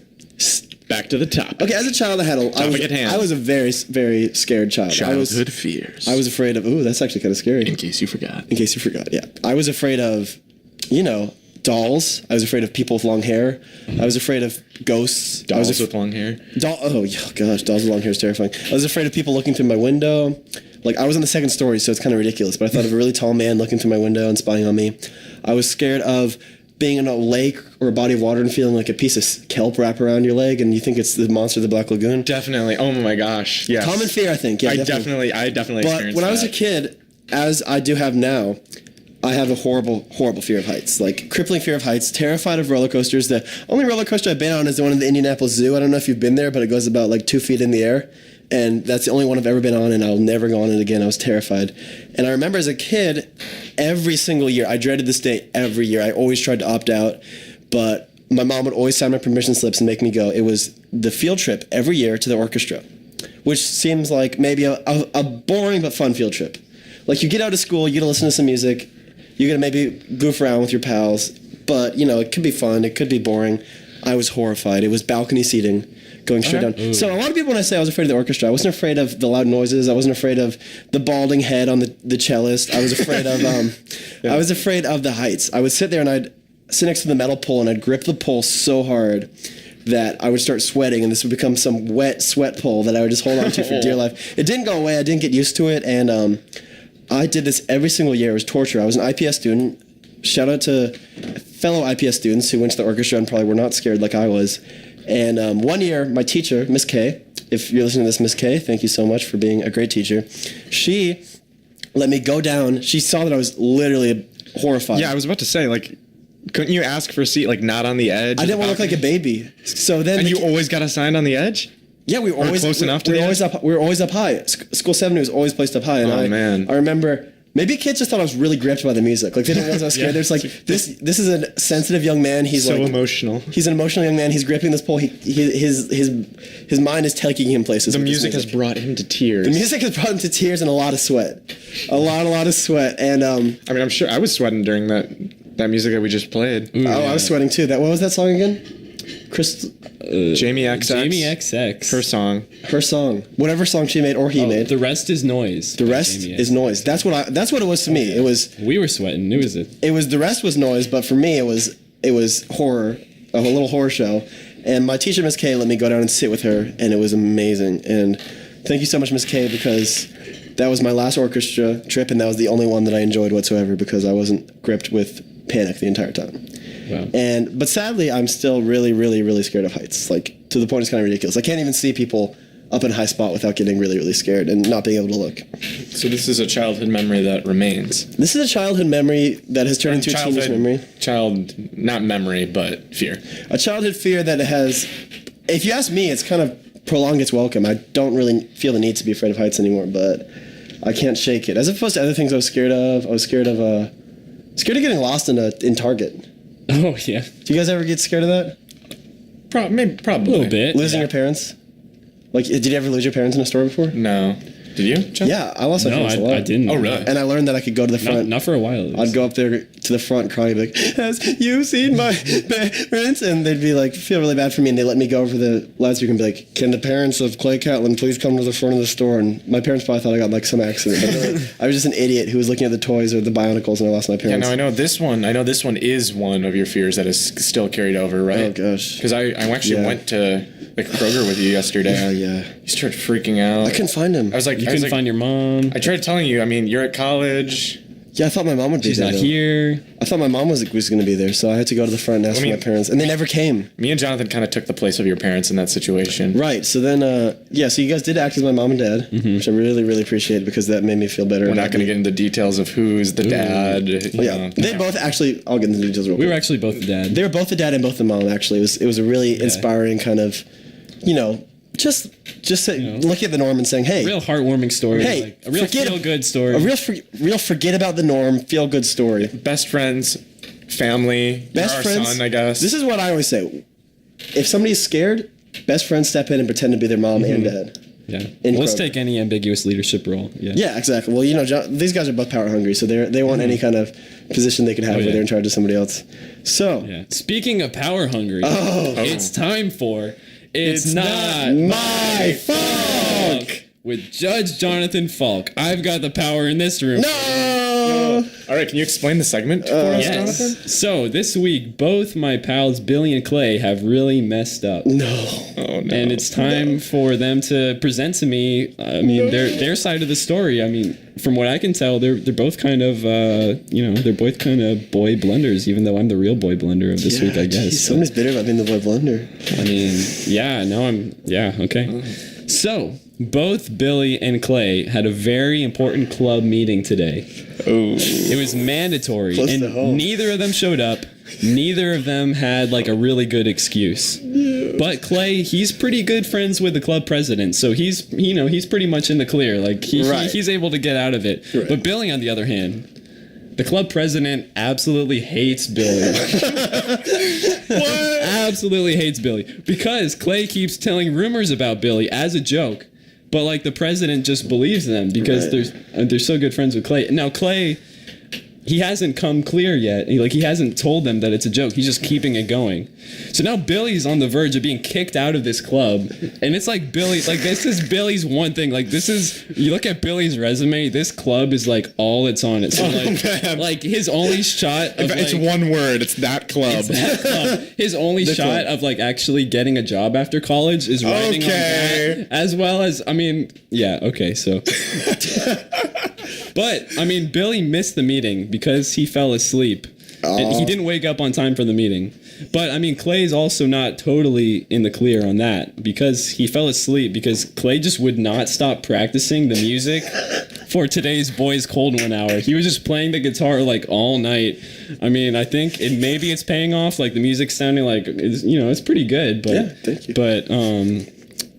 [SPEAKER 4] Back to the top.
[SPEAKER 2] Okay, as a child, I was a very, very scared child.
[SPEAKER 8] Childhood fears.
[SPEAKER 2] I was afraid of. Ooh, that's actually kind of scary.
[SPEAKER 8] In case you forgot.
[SPEAKER 2] In case you forgot, yeah. I was afraid of, dolls. I was afraid of people with long hair. I was afraid of ghosts.
[SPEAKER 4] Dolls with long hair.
[SPEAKER 2] Oh gosh, dolls with long hair is terrifying. I was afraid of people looking through my window. Like, I was on the second story, so it's kind of ridiculous, but I thought of a really tall man looking through my window and spying on me. I was scared of being in a lake or a body of water and feeling like a piece of kelp wrap around your leg and you think it's the monster of the Black Lagoon.
[SPEAKER 4] Definitely. Oh my gosh. Yes.
[SPEAKER 2] Common fear, I think. Yeah,
[SPEAKER 4] I definitely
[SPEAKER 2] But
[SPEAKER 4] experienced
[SPEAKER 2] when I was a
[SPEAKER 4] that.
[SPEAKER 2] kid, as I do have now, I have a horrible, horrible fear of heights. Like, crippling fear of heights, terrified of roller coasters. The only roller coaster I've been on is the one in the Indianapolis Zoo. I don't know if you've been there, but it goes about like 2 feet in the air. And that's the only one I've ever been on, and I'll never go on it again. I was terrified. And I remember as a kid, every single year, I dreaded this day every year. I always tried to opt out, but my mom would always sign my permission slips and make me go. It was the field trip every year to the orchestra, which seems like maybe a boring but fun field trip. Like, you get out of school, you get to listen to some music, you get to maybe goof around with your pals, but, it could be fun, it could be boring. I was horrified. It was balcony seating. Going straight down.
[SPEAKER 3] Ooh.
[SPEAKER 2] So a lot of people, when I say I was afraid of the orchestra, I wasn't afraid of the loud noises. I wasn't afraid of the balding head on the cellist. I was afraid of I was afraid of the heights. I would sit there and I'd sit next to the metal pole and I'd grip the pole so hard that I would start sweating and this would become some wet sweat pole that I would just hold on to for dear life. It didn't go away. I didn't get used to it, and I did this every single year. It was torture. I was an IPS student. Shout out to fellow IPS students who went to the orchestra and probably were not scared like I was. And one year, my teacher, Miss K, if you're listening to this, Miss K, thank you so much for being a great teacher. She let me go down. She saw that I was literally horrified.
[SPEAKER 4] Yeah, I was about to say, like, couldn't you ask for a seat, like, not on the edge?
[SPEAKER 2] I didn't want to look like a baby. So then...
[SPEAKER 4] And you always got assigned on the edge?
[SPEAKER 2] Yeah, we were always
[SPEAKER 4] close enough to
[SPEAKER 2] we
[SPEAKER 4] the
[SPEAKER 2] were always up. We were always up high. School 70 was always placed up high. And
[SPEAKER 4] Oh, man.
[SPEAKER 2] I remember. Maybe kids just thought I was really gripped by the music. Like they didn't realize I was scared.
[SPEAKER 3] Yeah.
[SPEAKER 2] There's like this is a sensitive young man. He's
[SPEAKER 4] So
[SPEAKER 2] like
[SPEAKER 4] emotional.
[SPEAKER 2] He's an emotional young man. He's gripping this pole. His mind is taking him places.
[SPEAKER 4] The
[SPEAKER 2] with this
[SPEAKER 4] music has brought him to tears.
[SPEAKER 2] The music has brought him to tears and a lot of sweat, a lot of sweat. And
[SPEAKER 4] I mean, I'm sure I was sweating during that music that we just played.
[SPEAKER 3] Ooh,
[SPEAKER 2] I was sweating too. What was that song again?
[SPEAKER 4] Jamie XX.
[SPEAKER 3] Jamie XX.
[SPEAKER 4] Her song.
[SPEAKER 2] Her song, whatever song she made or he made.
[SPEAKER 3] The rest is noise.
[SPEAKER 2] The rest
[SPEAKER 3] Jamie
[SPEAKER 2] is
[SPEAKER 3] XX.
[SPEAKER 2] noise. That's what it was to me. It was
[SPEAKER 3] We were sweating. It was
[SPEAKER 2] the rest was noise, but for me it was horror, a little horror show. And my teacher, Miss K, let me go down and sit with her, and it was amazing. And thank you so much, Miss K, because that was my last orchestra trip, and that was the only one that I enjoyed whatsoever because I wasn't gripped with panic the entire time.
[SPEAKER 3] Wow.
[SPEAKER 2] But sadly, I'm still really, really, really scared of heights. Like to the point it's kind of ridiculous. I can't even see people up in a high spot without getting really, really scared and not being able to look.
[SPEAKER 4] So this is a childhood memory that remains.
[SPEAKER 2] This is a childhood memory that has turned into a teenage memory.
[SPEAKER 4] Not memory, but fear.
[SPEAKER 2] A childhood fear that has, if you ask me, it's kind of prolonged its welcome. I don't really feel the need to be afraid of heights anymore, but I can't shake it. As opposed to other things I was scared of. I was scared of getting lost in Target.
[SPEAKER 3] Oh yeah.
[SPEAKER 2] Do you guys ever get scared of that?
[SPEAKER 4] Probably.
[SPEAKER 3] A little bit.
[SPEAKER 2] Losing your parents? Like, did you ever lose your parents in a store before?
[SPEAKER 4] No. Did you, John?
[SPEAKER 2] Yeah, I lost my
[SPEAKER 3] No,
[SPEAKER 2] parents a lot.
[SPEAKER 3] I didn't.
[SPEAKER 4] Oh, really?
[SPEAKER 2] And I learned that I could go to the front.
[SPEAKER 3] Not for a while. At least.
[SPEAKER 2] I'd go up there to the front crying, like, "Has you seen my parents?" And they'd be like, feel really bad for me, and they let me go over the loudspeaker and be like, "Can the parents of Clay Catlin please come to the front of the store?" And my parents probably thought I got like some accident, but really, I was just an idiot who was looking at the toys or the Bionicles, and I lost my
[SPEAKER 4] Yeah,
[SPEAKER 2] parents.
[SPEAKER 4] no, I know this one. I know this one is one of your fears that is still carried over, right?
[SPEAKER 2] Oh gosh.
[SPEAKER 4] Because I actually went to like Kroger with you yesterday.
[SPEAKER 2] Yeah.
[SPEAKER 4] You started freaking out.
[SPEAKER 2] I couldn't find him.
[SPEAKER 4] I was like,
[SPEAKER 3] You couldn't find your mom.
[SPEAKER 4] I tried telling you. I mean, you're at college.
[SPEAKER 2] Yeah, I thought my mom would be
[SPEAKER 3] She's
[SPEAKER 2] there.
[SPEAKER 3] not
[SPEAKER 2] though.
[SPEAKER 3] here.
[SPEAKER 2] I thought my mom was going to be there, so I had to go to the front and ask for my parents, and they never came.
[SPEAKER 4] Me and Jonathan kind of took the place of your parents in that situation.
[SPEAKER 2] Right. So then, so you guys did act as my mom and dad, which I really, really appreciate because that made me feel better.
[SPEAKER 4] We're not going to get into details of who's the dad.
[SPEAKER 2] Yeah, they both actually. I'll get into the details real quick.
[SPEAKER 3] We were actually both the dad.
[SPEAKER 2] They were both the dad and both the mom. Actually, it was a really inspiring kind of, just looking at the norm and saying, "Hey,
[SPEAKER 3] Real heartwarming story.
[SPEAKER 2] Hey,
[SPEAKER 3] like, a real feel good story.
[SPEAKER 2] a real forget about the norm, feel good story."
[SPEAKER 4] Best friends, family,
[SPEAKER 2] Best
[SPEAKER 4] our
[SPEAKER 2] friends.
[SPEAKER 4] son, I guess.
[SPEAKER 2] This is what I always say: if somebody's scared, best friends step in and pretend to be their mom and dad.
[SPEAKER 3] Yeah.
[SPEAKER 2] In
[SPEAKER 3] Let's
[SPEAKER 2] Kroger.
[SPEAKER 3] take any ambiguous leadership role. Yeah.
[SPEAKER 2] Yeah, exactly. Well, these guys are both power hungry, so they want any kind of position they can have where
[SPEAKER 3] yeah.
[SPEAKER 2] they're in charge of somebody else. So,
[SPEAKER 3] Yeah. Speaking of power hungry,
[SPEAKER 2] Oh.
[SPEAKER 3] it's time for It's Not
[SPEAKER 2] my
[SPEAKER 3] Falk with Judge Jonathan Falk. I've got the power in this room.
[SPEAKER 2] no.
[SPEAKER 4] All right, can you explain the segment for us, Jonathan?
[SPEAKER 3] Yes. So this week, both my pals Billy and Clay have really messed up.
[SPEAKER 2] No.
[SPEAKER 4] Oh no!
[SPEAKER 3] And it's time for them to present to me. Their side of the story. I mean, from what I can tell, they're both kind of they're both kind of boy blunders. Even though I'm the real boy blunder of this week, I guess.
[SPEAKER 2] Geez, somebody's bitter about being the boy blunder.
[SPEAKER 3] I mean, okay. So both Billy and Clay had a very important club meeting today.
[SPEAKER 4] Oh.
[SPEAKER 3] It was mandatory,
[SPEAKER 2] Close
[SPEAKER 3] and
[SPEAKER 2] to home.
[SPEAKER 3] neither of them showed up. Neither of them had like a really good excuse. But Clay, he's pretty good friends with the club president, so he's pretty much in the clear. Like he's able to get out of it.
[SPEAKER 2] Right.
[SPEAKER 3] But Billy, on the other hand, the club president absolutely hates Billy. What? Absolutely hates Billy because Clay keeps telling rumors about Billy as a joke. But like the president just believes them because they're so good friends with Clay. Now Clay, he hasn't come clear yet. He hasn't told them that it's a joke. He's just keeping it going. So now Billy's on the verge of being kicked out of this club, and it's like this is Billy's one thing. Like this is, you look at Billy's resume. This club is like all it's on it. So like his only shot of
[SPEAKER 4] It's one word. It's that club.
[SPEAKER 3] His only shot of like actually getting a job after college is writing on that, as well as so. But I mean, Billy missed the meeting because he fell asleep. And he didn't wake up on time for the meeting. But I mean, Clay's also not totally in the clear on that because he fell asleep because Clay just would not stop practicing the music for today's Boys Cold 1 hour. He was just playing the guitar like all night. I mean, I think maybe it's paying off. Like the music's sounding like it's pretty good. But
[SPEAKER 2] yeah, thank you.
[SPEAKER 3] But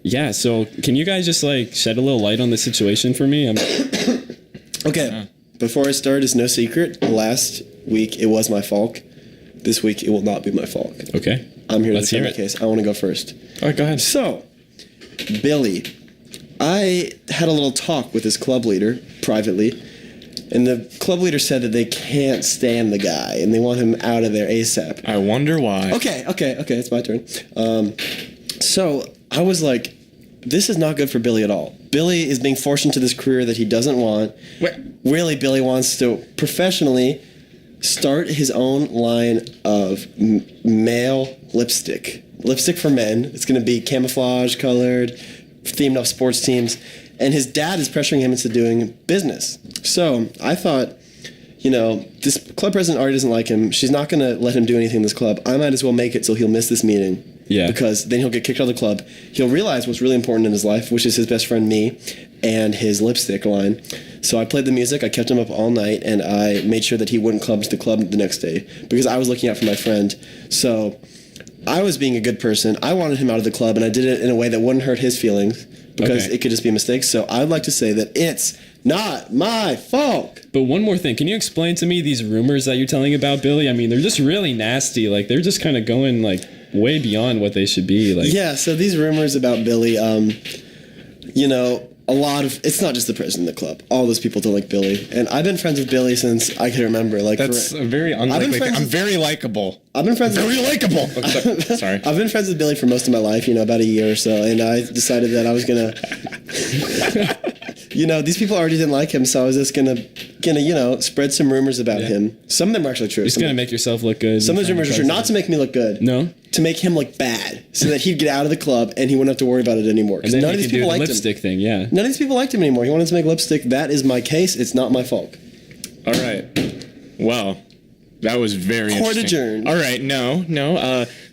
[SPEAKER 3] Yeah, so can you guys just like shed a little light on the situation for me?
[SPEAKER 2] Okay, before I start, it's no secret. Last week it was my fault. This week it will not be my fault.
[SPEAKER 3] Okay.
[SPEAKER 2] I'm here to
[SPEAKER 3] Let's hear
[SPEAKER 2] defend my
[SPEAKER 3] it.
[SPEAKER 2] case. I want to go first.
[SPEAKER 4] All right, go ahead.
[SPEAKER 2] So, Billy, I had a little talk with his club leader privately, and the club leader said that they can't stand the guy and they want him out of there ASAP.
[SPEAKER 4] I wonder why.
[SPEAKER 2] Okay, it's my turn. So I was like, this is not good for Billy at all. Billy is being forced into this career that he doesn't want. Really, Billy wants to professionally start his own line of male lipstick. Lipstick for men. It's going to be camouflage colored, themed off sports teams. And his dad is pressuring him into doing business. So I thought, this club president already doesn't like him. She's not going to let him do anything in this club. I might as well make it so he'll miss this meeting.
[SPEAKER 3] Yeah.
[SPEAKER 2] Because then he'll get kicked out of the club. He'll realize what's really important in his life, which is his best friend, me, and his lipstick line. So I played the music, I kept him up all night, and I made sure that he wouldn't come to the club the next day because I was looking out for my friend. So I was being a good person. I wanted him out of the club, and I did it in a way that wouldn't hurt his feelings because it could just be a mistake. So I'd like to say that it's not my fault.
[SPEAKER 3] But one more thing, can you explain to me these rumors that you're telling about Billy? I mean, they're just really nasty. Like, they're just kind of going, like, way beyond what they should be. Like,
[SPEAKER 2] yeah, so these rumors about Billy, a lot of, it's not just the president of the club. All those people don't like Billy. And I've been friends with Billy since I can remember. Like,
[SPEAKER 4] That's a very unlikely thing. I'm very likable.
[SPEAKER 2] I've been friends
[SPEAKER 4] Very likable. Sorry.
[SPEAKER 2] I've been friends with Billy for most of my life, about a year or so, and I decided that I was gonna these people already didn't like him, so I was just gonna spread some rumors about him. Some of them are actually true.
[SPEAKER 3] just gonna make yourself look good.
[SPEAKER 2] Some of those rumors are true, not to make me look good.
[SPEAKER 3] No?
[SPEAKER 2] To make him look bad, so that he'd get out of the club and he wouldn't have to worry about it anymore.
[SPEAKER 3] And then
[SPEAKER 2] none of
[SPEAKER 3] you
[SPEAKER 2] these
[SPEAKER 3] can do
[SPEAKER 2] people
[SPEAKER 3] the
[SPEAKER 2] liked
[SPEAKER 3] lipstick
[SPEAKER 2] him.
[SPEAKER 3] thing, yeah.
[SPEAKER 2] None of these people liked him anymore. He wanted to make lipstick. That is my case. It's not my fault.
[SPEAKER 4] All right. Well, that was very
[SPEAKER 2] Court
[SPEAKER 4] interesting.
[SPEAKER 2] adjourned.
[SPEAKER 4] All right. No.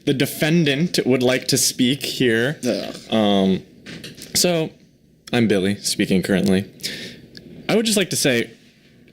[SPEAKER 4] The defendant would like to speak here. So, I'm Billy, speaking currently. I would just like to say,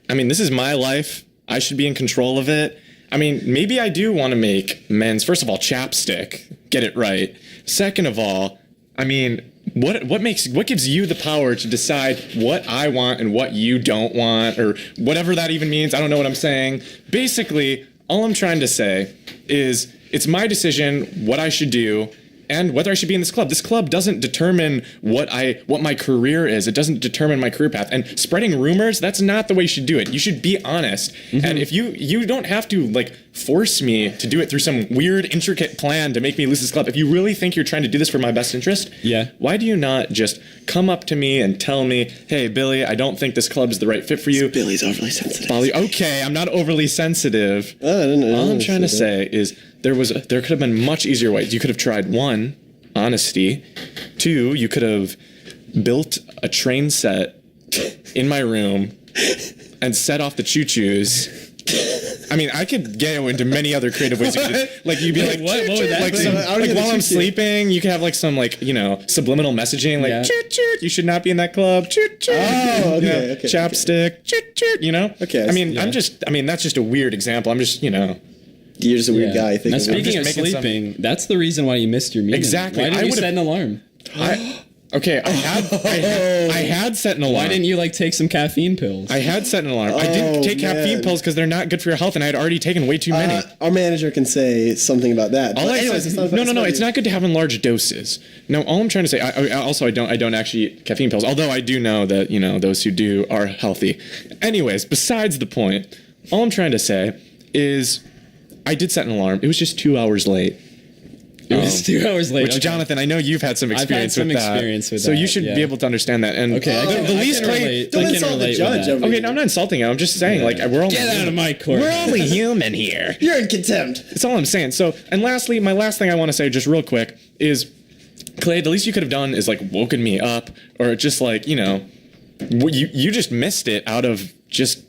[SPEAKER 4] this is my life. I should be in control of it. Maybe I do want to make men's, first of all, chapstick. Get it right. Second of all, what gives you the power to decide what I want and what you don't want, or whatever that even means? I don't know what I'm saying. Basically, all I'm trying to say is it's my decision what I should do and whether I should be in this club. This club doesn't determine what my career is. It doesn't determine my career path. And spreading rumors, that's not the way you should do it. You should be honest. Mm-hmm. And if you don't have to force me to do it through some weird, intricate plan to make me lose this club. If you really think you're trying to do this for my best interest, why do you not just come up to me and tell me, hey, Billy, I don't think this club is the right fit for you.
[SPEAKER 2] Billy's overly sensitive.
[SPEAKER 4] Okay, I'm not overly sensitive. All I'm trying to say is there could have been much easier ways. You could have tried 1, honesty. 2, you could have built a train set in my room and set off the choo-choos. I could go into many other creative ways. You'd be like, what would that be? While I'm sleeping, you could have some subliminal messaging, choot choot, you should not be in that club, choot choot.
[SPEAKER 2] Oh, okay,
[SPEAKER 4] chapstick, choot choot,
[SPEAKER 2] Okay.
[SPEAKER 4] that's just a weird example. I'm just,
[SPEAKER 2] You're just a weird guy.
[SPEAKER 3] Now, speaking of
[SPEAKER 4] making
[SPEAKER 3] sleeping, that's the reason why you missed your meeting.
[SPEAKER 4] Exactly.
[SPEAKER 3] Why didn't you set an alarm?
[SPEAKER 4] I had set an alarm.
[SPEAKER 3] Why didn't you take some caffeine pills?
[SPEAKER 4] I had set an alarm. I didn't take caffeine pills because they're not good for your health, and I had already taken way too many.
[SPEAKER 2] Our manager can say something about that.
[SPEAKER 4] It's not good to have in large doses. No, all I'm trying to say. I don't actually eat caffeine pills. Although I do know that those who do are healthy. Anyways, besides the point, all I'm trying to say is I did set an alarm. It was just 2 hours late.
[SPEAKER 3] It was 2 hours late.
[SPEAKER 4] Which, Jonathan, I know you've had some experience with that.
[SPEAKER 3] I've had some experience with that.
[SPEAKER 4] So you should be able to understand that. And the least play.
[SPEAKER 2] Don't insult the judge.
[SPEAKER 4] Okay, no, I'm not insulting him. I'm just saying, we're only
[SPEAKER 3] get out of my court.
[SPEAKER 4] We're only human here.
[SPEAKER 2] You're in contempt.
[SPEAKER 4] That's all I'm saying. So, and lastly, my last thing I want to say, just real quick, is Clay. The least you could have done is woken me up, or just you just missed it out of just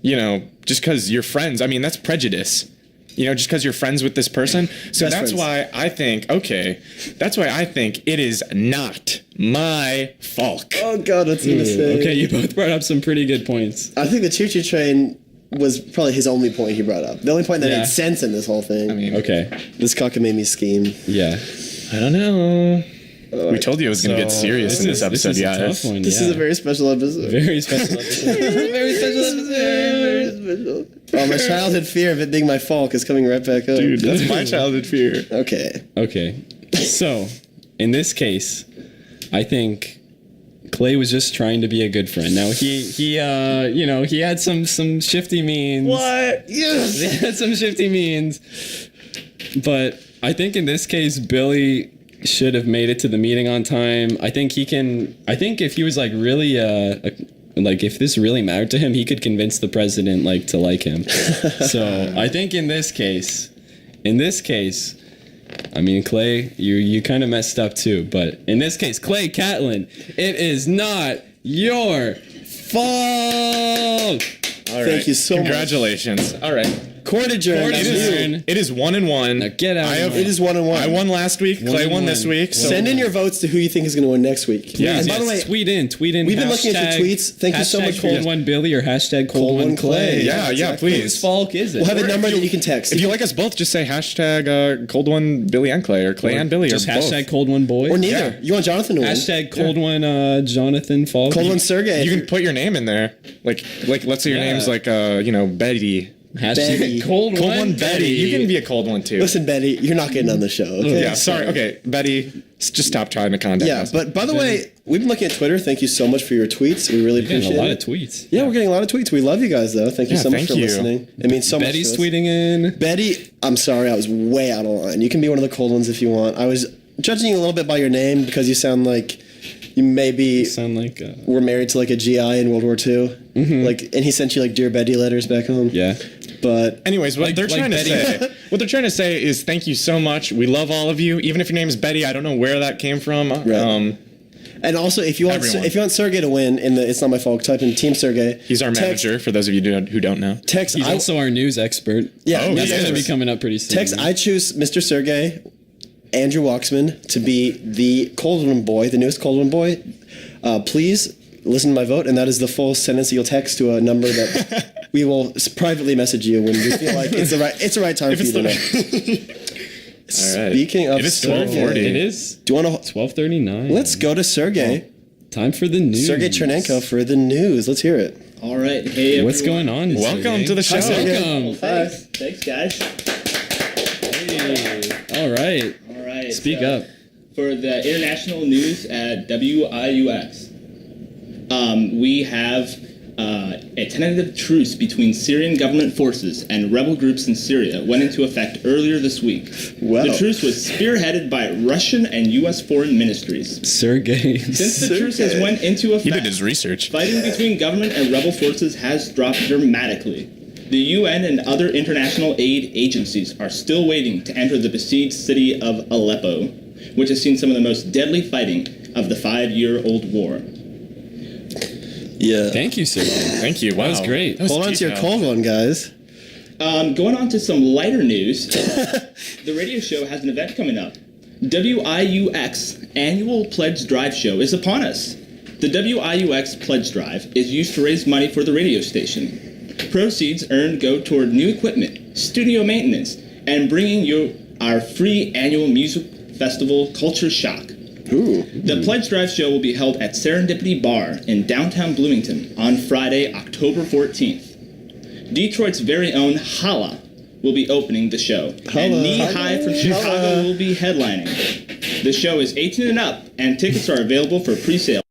[SPEAKER 4] because you're friends. That's prejudice. Just because you're friends with this person. So that's why I think it is not my fault.
[SPEAKER 2] Oh, God, that's a mistake.
[SPEAKER 3] Okay, you both brought up some pretty good points.
[SPEAKER 2] I think the choo-choo train was probably his only point he brought up. The only point that made sense in this whole thing.
[SPEAKER 3] Okay.
[SPEAKER 2] This cockamamie scheme.
[SPEAKER 3] Yeah.
[SPEAKER 4] I don't know. We told you it was going to get serious in this episode,
[SPEAKER 3] This is a
[SPEAKER 4] guys.
[SPEAKER 3] tough one,
[SPEAKER 2] This
[SPEAKER 3] yeah.
[SPEAKER 2] is a very special episode.
[SPEAKER 3] Very special episode. Very special episode.
[SPEAKER 2] Oh, my childhood fear of it being my fault is coming right back up.
[SPEAKER 4] Dude, that's my childhood fear.
[SPEAKER 2] Okay.
[SPEAKER 3] Okay, so in this case, I think Clay was just trying to be a good friend. Now he had some shifty means.
[SPEAKER 2] What? Yes.
[SPEAKER 3] He had some shifty means, but I think in this case, Billy should have made it to the meeting on time. I think if he was like really like if this really mattered to him, he could convince the president like to like him. So I think in this case, I mean, Clay, you kind of messed up too. But in this case, Clay Catlin, it is not your fault.
[SPEAKER 4] All right.
[SPEAKER 2] Thank you so much.
[SPEAKER 4] Congratulations. All right.
[SPEAKER 2] Court adjourned.
[SPEAKER 3] Court
[SPEAKER 2] That's
[SPEAKER 3] adjourned.
[SPEAKER 2] you.
[SPEAKER 4] It is 1-1.
[SPEAKER 3] Now get out.
[SPEAKER 2] It is 1-1.
[SPEAKER 4] I won last week. Clay won this
[SPEAKER 3] 1-1.
[SPEAKER 4] week. So
[SPEAKER 2] Send in your votes to who you think is going to win next week.
[SPEAKER 4] Yeah.
[SPEAKER 2] And by the way,
[SPEAKER 3] tweet in.
[SPEAKER 2] we've been looking at your tweets. Thank you so much for
[SPEAKER 3] Cold One Billy or hashtag Cold One Clay.
[SPEAKER 4] yeah,
[SPEAKER 2] exactly.
[SPEAKER 4] please.
[SPEAKER 3] Whose fault is it?
[SPEAKER 2] we'll have a number that you can text.
[SPEAKER 4] If you like us both, just say hashtag Cold One Billy and Clay or Clay and Billy
[SPEAKER 3] Just
[SPEAKER 4] or
[SPEAKER 3] hashtag
[SPEAKER 4] both.
[SPEAKER 3] Cold One Boy.
[SPEAKER 2] or neither.
[SPEAKER 4] Yeah.
[SPEAKER 2] You want Jonathan to win.
[SPEAKER 3] Hashtag Cold One Jonathan Falk.
[SPEAKER 2] Cold One Sergey.
[SPEAKER 4] You can put your name in there. Like let's say your
[SPEAKER 3] Yeah.
[SPEAKER 4] name's like Betty.
[SPEAKER 3] Hashtag
[SPEAKER 2] Betty.
[SPEAKER 3] Cold
[SPEAKER 4] One Betty. You can be a cold one too.
[SPEAKER 2] Listen, Betty, you're not getting on the show. Okay?
[SPEAKER 4] Yeah, sorry. Okay, Betty, just stop trying to contact
[SPEAKER 2] Yeah,
[SPEAKER 4] us.
[SPEAKER 2] but by the way, we've been looking at Twitter. Thank you so much for your tweets. We really
[SPEAKER 3] Getting
[SPEAKER 2] appreciate
[SPEAKER 3] a lot
[SPEAKER 2] it.
[SPEAKER 3] of tweets.
[SPEAKER 2] Yeah, we're getting a lot of tweets. We love you guys, though. Thank you
[SPEAKER 4] Yeah,
[SPEAKER 2] so much
[SPEAKER 4] thank
[SPEAKER 2] for
[SPEAKER 4] you.
[SPEAKER 2] listening. It means so
[SPEAKER 3] Betty's
[SPEAKER 2] much to us.
[SPEAKER 3] tweeting in.
[SPEAKER 2] Betty, I'm sorry, I was way out of line. You can be one of the cold ones if you want. I was judging you a little bit by your name because you sound like you maybe
[SPEAKER 3] Sound like
[SPEAKER 2] were married to like a GI in World War II.
[SPEAKER 3] Mm-hmm.
[SPEAKER 2] Like, and he sent you like Dear Betty letters back home.
[SPEAKER 3] yeah.
[SPEAKER 2] But
[SPEAKER 4] Anyways, what
[SPEAKER 3] Like-
[SPEAKER 4] they're
[SPEAKER 3] like
[SPEAKER 4] trying to
[SPEAKER 3] Betty.
[SPEAKER 4] say, what they're trying to say is thank you so much. We love all of you, even if your name is Betty. I don't know where that came from.
[SPEAKER 2] Right. And also, if you want
[SPEAKER 4] Everyone.
[SPEAKER 2] Sergey to win in the It's Not My Fault, type in Team Sergey.
[SPEAKER 4] He's our manager. For those of you who don't know,
[SPEAKER 2] Text.
[SPEAKER 3] He's also our news expert.
[SPEAKER 2] Yeah,
[SPEAKER 4] Oh,
[SPEAKER 2] news
[SPEAKER 3] He's going to
[SPEAKER 2] expert.
[SPEAKER 3] be coming up pretty soon.
[SPEAKER 2] Text. I choose Mr. Sergey, Andrew Waxman to be the Coldman boy, the newest Coldman boy. Please listen to my vote, and that is the full sentence you'll text to a number that we will privately message you when we feel like it's the right time for you to know.
[SPEAKER 4] All right.
[SPEAKER 2] Speaking of
[SPEAKER 4] It is
[SPEAKER 2] Sergey,
[SPEAKER 4] 12:40.
[SPEAKER 3] It is
[SPEAKER 2] do you want to?
[SPEAKER 3] 12:39.
[SPEAKER 2] Let's go to Sergey.
[SPEAKER 3] Time for the news.
[SPEAKER 2] Sergey Chernenko for the news. Let's hear it.
[SPEAKER 9] All right. Hey, everyone.
[SPEAKER 3] What's going on?
[SPEAKER 4] Welcome
[SPEAKER 3] Sergey?
[SPEAKER 4] to the show.
[SPEAKER 3] Welcome.
[SPEAKER 9] Thanks, guys.
[SPEAKER 3] All right.
[SPEAKER 9] All right.
[SPEAKER 3] Speak up.
[SPEAKER 9] For the international news at WIUX, we have a tentative truce between Syrian government forces and rebel groups in Syria went into effect earlier this week.
[SPEAKER 2] Wow.
[SPEAKER 9] The truce was spearheaded by Russian and U.S. foreign ministries.
[SPEAKER 3] Sergey.
[SPEAKER 9] Since the truce has went into effect,
[SPEAKER 4] He did his research.
[SPEAKER 9] fighting between government and rebel forces has dropped dramatically. The UN and other international aid agencies are still waiting to enter the besieged city of Aleppo, which has seen some of the most deadly fighting of the 5-year-old war.
[SPEAKER 2] Yeah.
[SPEAKER 3] Thank you, Sergey.
[SPEAKER 4] Thank you. Wow,
[SPEAKER 3] That was great.
[SPEAKER 2] Hold on to your cold one, guys.
[SPEAKER 9] Going on to some lighter news, the radio show has an event coming up. WIUX Annual Pledge Drive Show is upon us. The WIUX Pledge Drive is used to raise money for the radio station. Proceeds earned go toward new equipment, studio maintenance, and bringing you our free annual music festival, Culture Shock.
[SPEAKER 2] Ooh.
[SPEAKER 9] The Pledge Drive show will be held at Serendipity Bar in downtown Bloomington on Friday, October 14th. Detroit's very own Hala will be opening the show, and Knee High from Chicago will be headlining. The show is 18 and up, and tickets are available for pre-sale.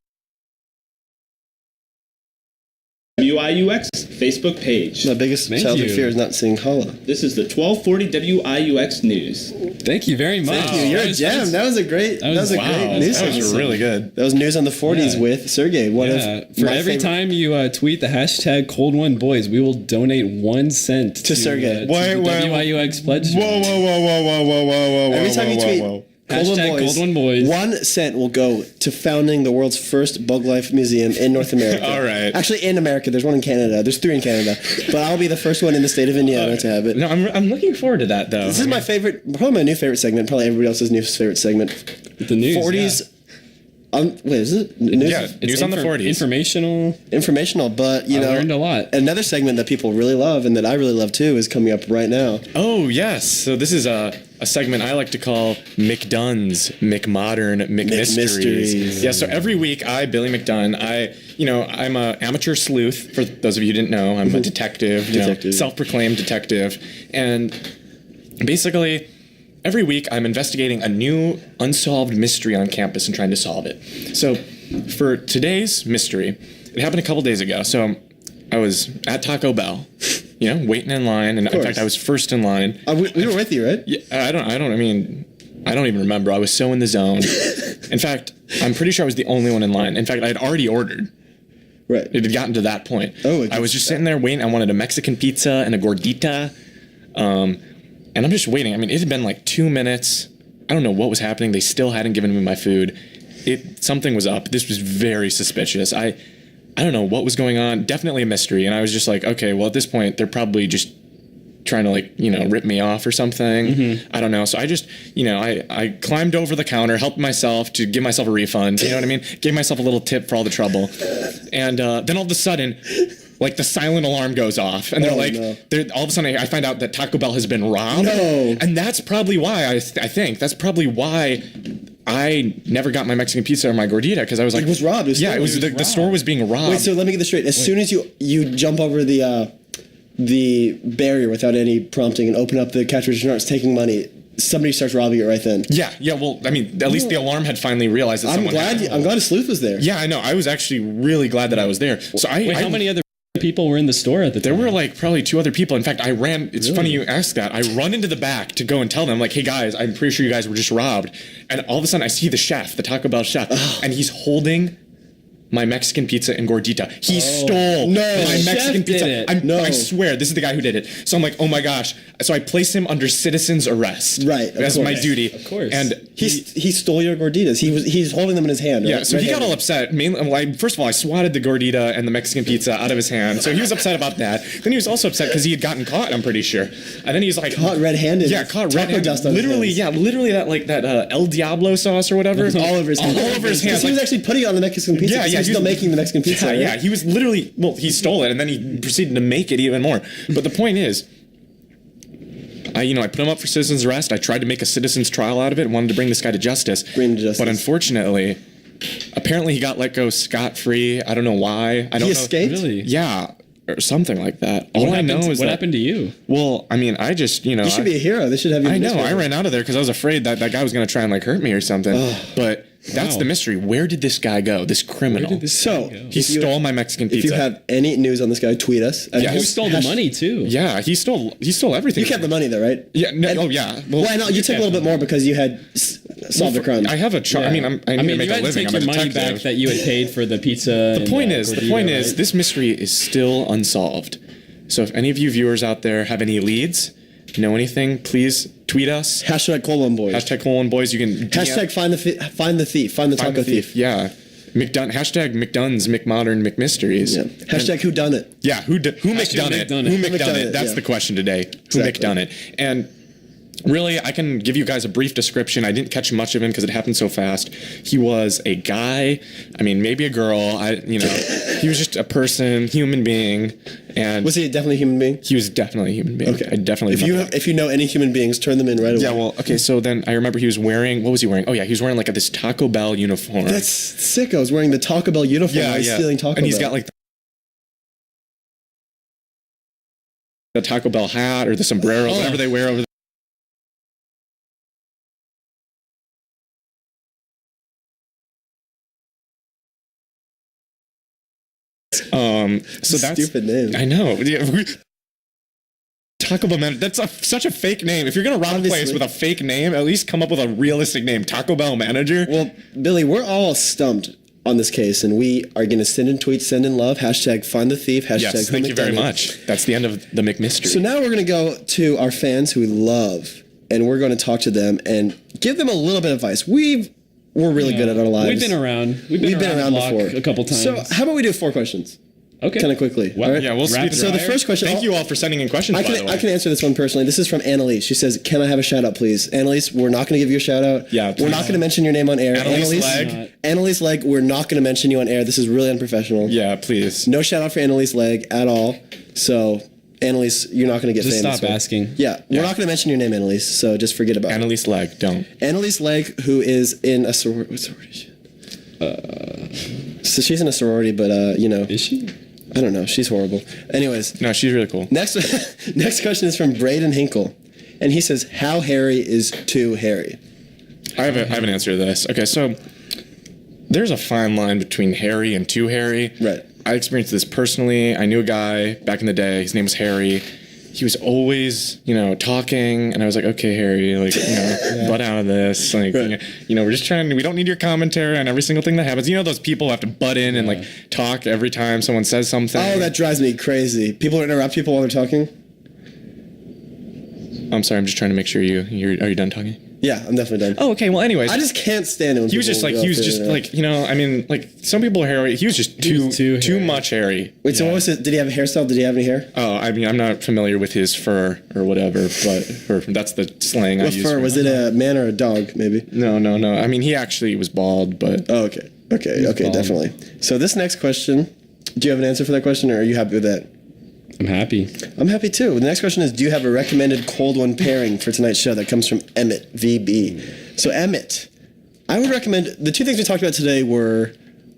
[SPEAKER 9] WIUX Facebook page.
[SPEAKER 2] My biggest
[SPEAKER 3] Thank
[SPEAKER 2] childhood
[SPEAKER 3] you.
[SPEAKER 2] fear is not seeing Hala.
[SPEAKER 9] This is the 1240 WIUX news.
[SPEAKER 3] Thank you very much.
[SPEAKER 2] Thank you. You're a gem. That was a great. That was a
[SPEAKER 3] wow,
[SPEAKER 2] great news.
[SPEAKER 4] That was
[SPEAKER 3] awesome.
[SPEAKER 4] really good.
[SPEAKER 2] That was news on the 40s
[SPEAKER 3] Yeah.
[SPEAKER 2] with Sergey. One
[SPEAKER 3] Yeah,
[SPEAKER 2] of
[SPEAKER 3] for
[SPEAKER 2] my
[SPEAKER 3] every
[SPEAKER 2] favorite-
[SPEAKER 3] time you tweet the hashtag Cold One Boys, we will donate 1 cent to
[SPEAKER 2] Sergey.
[SPEAKER 3] to the WIUX pledge.
[SPEAKER 4] Whoa!
[SPEAKER 2] Every time you tweet Cold One
[SPEAKER 3] Hashtag
[SPEAKER 2] Boys,
[SPEAKER 3] Cold One Boys.
[SPEAKER 2] 1 cent will go to founding the world's first bug life museum in North America.
[SPEAKER 4] All right.
[SPEAKER 2] Actually, in America. There's one in Canada. There's 3 in Canada. But I'll be the first one in the state of Indiana to have it.
[SPEAKER 4] No, I'm looking forward to that though.
[SPEAKER 2] This is my favorite, probably my new favorite segment, probably everybody else's new favorite segment.
[SPEAKER 3] The news.
[SPEAKER 2] 40s Wait, is it news?
[SPEAKER 4] Yeah, news on the 40s.
[SPEAKER 3] Informational.
[SPEAKER 2] But
[SPEAKER 3] I learned a lot.
[SPEAKER 2] Another segment that people really love and that I really love too is coming up right now.
[SPEAKER 4] Oh, yes. So this is a segment I like to call McDunn's McModern McMysteries. Yeah, so every week Billy McDunn, I'm a amateur sleuth. For those of you who didn't know, I'm a detective. Self-proclaimed detective. And basically, every week I'm investigating a new unsolved mystery on campus and trying to solve it. So for today's mystery, it happened a couple days ago. So I was at Taco Bell, waiting in line, and in fact I was first in line.
[SPEAKER 2] We were with you, right?
[SPEAKER 4] Yeah, I don't even remember. I was so in the zone. In fact, I'm pretty sure I was the only one in line. In fact, I had already ordered.
[SPEAKER 2] Right.
[SPEAKER 4] It had gotten to that point.
[SPEAKER 2] Oh,
[SPEAKER 4] I was just sitting there waiting. I wanted a Mexican pizza and a gordita. And I'm just waiting. I mean, it had been like 2 minutes. I don't know what was happening. They still hadn't given me my food. Something was up. This was very suspicious. I don't know what was going on. Definitely a mystery. And I was just like, okay, well, at this point, they're probably just trying to rip me off or something. Mm-hmm. I don't know. So I just, I climbed over the counter, helped myself to give myself a refund. You know what I mean? Gave myself a little tip for all the trouble. And then all of a sudden, like the silent alarm goes off, and they're all of a sudden I find out that Taco Bell has been robbed.
[SPEAKER 2] No.
[SPEAKER 4] And that's probably why I think that's probably why I never got my Mexican pizza or my gordita, because I was like,
[SPEAKER 2] it was robbed.
[SPEAKER 4] The store was being robbed.
[SPEAKER 2] Wait, so let me get this straight. As soon as you jump over the barrier without any prompting and open up the cash register and starts taking money, somebody starts robbing it right then.
[SPEAKER 4] Yeah. Well, I mean, at least the alarm had finally realized that someone.
[SPEAKER 2] I'm glad a sleuth was there.
[SPEAKER 4] Yeah, I know. I was actually really glad that I was there. So
[SPEAKER 3] how many other people were in the store at the time?
[SPEAKER 4] There were like probably 2 other people. In fact, I ran. It's funny you ask that. I run into the back to go and tell them, like, hey guys, I'm pretty sure you guys were just robbed. And all of a sudden, I see the chef, the Taco Bell chef, and he's holding my Mexican pizza and gordita. He stole my Mexican pizza. I swear, this is the guy who did it. So I'm like, oh my gosh. So I place him under citizen's arrest.
[SPEAKER 2] Right.
[SPEAKER 4] That's my duty.
[SPEAKER 3] Of course.
[SPEAKER 4] And
[SPEAKER 2] he stole your gorditas. He's holding them in his hand. Right?
[SPEAKER 4] Yeah. So he got all upset. Mainly, first of all, I swatted the gordita and the Mexican pizza out of his hand. So he was upset about that. Then he was also upset because he had gotten caught, I'm pretty sure. And then he's like,
[SPEAKER 2] caught red-handed.
[SPEAKER 4] Yeah, caught red-handed. Dust on literally that El Diablo sauce or whatever.
[SPEAKER 2] All over his hands.
[SPEAKER 4] All over his hands.
[SPEAKER 2] He was actually putting it on the Mexican pizza. Yeah. He was still making the Mexican pizza.
[SPEAKER 4] Yeah,
[SPEAKER 2] right?
[SPEAKER 4] yeah. He was literally, he stole it and then he proceeded to make it even more. But the point is, I put him up for citizen's arrest. I tried to make a citizen's trial out of it. Wanted to bring this guy to justice. But unfortunately, apparently he got let go scot-free. I don't know why. I don't know.
[SPEAKER 2] He escaped?
[SPEAKER 3] Really?
[SPEAKER 4] Yeah. Or something like that. All I know is
[SPEAKER 3] what happened to you?
[SPEAKER 4] Well, I mean, I just,
[SPEAKER 2] You should be a hero. They should have you.
[SPEAKER 4] I know. I ran out of there because I was afraid that guy was going to try and hurt me or something. But that's the mystery. Where did this guy go? This criminal. He stole my Mexican pizza.
[SPEAKER 2] If you have any news on this guy, tweet us.
[SPEAKER 3] Yeah, he stole the money too.
[SPEAKER 4] Yeah, he stole everything.
[SPEAKER 2] You kept the money though, right?
[SPEAKER 4] Yeah. No, yeah.
[SPEAKER 2] Well, why not? You took a little bit more because you had solved the crime.
[SPEAKER 4] I have a. I mean, I need to make a living.
[SPEAKER 3] You had to take your money back that you had paid for the pizza.
[SPEAKER 4] The point is, this mystery is still unsolved. So if any of you viewers out there have any leads, know anything, please tweet us.
[SPEAKER 2] Hashtag Colon Boys.
[SPEAKER 4] Hashtag Colon Boys. You can
[SPEAKER 2] hashtag find the thief. Find the taco thief.
[SPEAKER 4] Yeah. Hashtag McDunn's McModern McMysteries.
[SPEAKER 2] Yeah. Hashtag who done it.
[SPEAKER 4] Yeah. Who McDone it? Who McDone it? That's the question today. Who McDone it? And really, I can give you guys a brief description. I didn't catch much of him because it happened so fast. He was a guy. I mean, maybe a girl. He was just a person, human being. And
[SPEAKER 2] was he definitely a human being?
[SPEAKER 4] He was definitely a human being.
[SPEAKER 2] Okay.
[SPEAKER 4] I definitely.
[SPEAKER 2] If you know any human beings, turn them in right away.
[SPEAKER 4] Yeah. Well. Okay. So then I remember he was wearing. What was he wearing? Oh yeah, he was wearing like this Taco Bell uniform.
[SPEAKER 2] That's sick. I was wearing the Taco Bell uniform.
[SPEAKER 4] Yeah.
[SPEAKER 2] He's stealing Taco Bell.
[SPEAKER 4] And he's got like the Taco Bell hat or the sombrero, whatever they wear over there. So that's
[SPEAKER 2] stupid name.
[SPEAKER 4] I know. Taco Bell manager. That's such a fake name. If you're gonna rob a place with a fake name, at least come up with a realistic name. Taco Bell manager.
[SPEAKER 2] Well, Billy, we're all stumped on this case, and we are gonna send in tweets, send in love. Hashtag find the thief. Hashtag
[SPEAKER 4] yes, thank you very much. That's the end of the McMystery.
[SPEAKER 2] So now we're gonna go to our fans who we love, and we're going to talk to them and give them a little bit of advice. We're really good at our lives.
[SPEAKER 3] We've been around. We've been around the block
[SPEAKER 2] before
[SPEAKER 3] a couple times.
[SPEAKER 2] So how about we do 4 questions?
[SPEAKER 3] Okay.
[SPEAKER 2] kind of quickly.
[SPEAKER 3] Well,
[SPEAKER 2] all right?
[SPEAKER 4] Yeah, we'll speed.
[SPEAKER 2] So the first question.
[SPEAKER 4] Thank you all for sending in questions.
[SPEAKER 2] I
[SPEAKER 4] by the
[SPEAKER 2] can
[SPEAKER 4] way.
[SPEAKER 2] I can answer this one personally. This is from Annalise. She says, "Can I have a shout out, please?" Annalise, we're not going to give you a shout out.
[SPEAKER 4] Yeah,
[SPEAKER 2] we're
[SPEAKER 4] please.
[SPEAKER 2] not going to mention your name on air.
[SPEAKER 4] Annalise Legg.
[SPEAKER 2] Annalise Legg, we're not going to mention you on air. This is really unprofessional.
[SPEAKER 4] Yeah, please.
[SPEAKER 2] No shout out for Annalise Legg at all. So, Annalise, you're not going to get
[SPEAKER 3] Just
[SPEAKER 2] famous.
[SPEAKER 3] stop asking.
[SPEAKER 2] Yeah, we're not going to mention your name, Annalise. So just forget about it.
[SPEAKER 4] Annalise Legg, don't.
[SPEAKER 2] Annalise Legg, who is in a sorority. What sorority is she? So she's in a sorority, but
[SPEAKER 3] Is she?
[SPEAKER 2] I don't know. She's horrible. Anyways,
[SPEAKER 4] No, she's really cool.
[SPEAKER 2] next next question is from Braden Hinkle, and he says, "How hairy is too hairy?"
[SPEAKER 4] I have an answer to this. Okay, so there's a fine line between hairy and too hairy.
[SPEAKER 2] Right.
[SPEAKER 4] I experienced this personally. I knew a guy back in the day. His name was Harry. He was always, talking, and I was like, okay, Harry, butt out of this. Like,
[SPEAKER 2] Right.
[SPEAKER 4] we're just trying. We don't need your commentary on every single thing that happens. Those people who have to butt in and talk every time someone says something.
[SPEAKER 2] Oh, that drives me crazy. People interrupt people while they're talking.
[SPEAKER 4] I'm sorry. I'm just trying to make sure are you done talking?
[SPEAKER 2] Yeah, I'm definitely done.
[SPEAKER 4] Oh, okay. Well, anyways.
[SPEAKER 2] I just can't stand it when
[SPEAKER 4] He was just some people are hairy. He was just too much hairy.
[SPEAKER 2] Wait, so what was it? Did he have a hairstyle? Did he have any hair?
[SPEAKER 4] Oh, I mean, I'm not familiar with his fur or whatever, but that's the slang I
[SPEAKER 2] What
[SPEAKER 4] use.
[SPEAKER 2] fur? Was it a man or a dog, maybe?
[SPEAKER 4] No. I mean, he actually was bald, but
[SPEAKER 2] Oh, okay. Okay,
[SPEAKER 3] bald.
[SPEAKER 2] definitely. So this next question, do you have an answer for that question, or are you happy with that?
[SPEAKER 3] I'm happy.
[SPEAKER 2] I'm happy too. The next question is, do you have a recommended cold one pairing for tonight's show? That comes from Emmett VB. So Emmett, I would recommend, the two things we talked about today were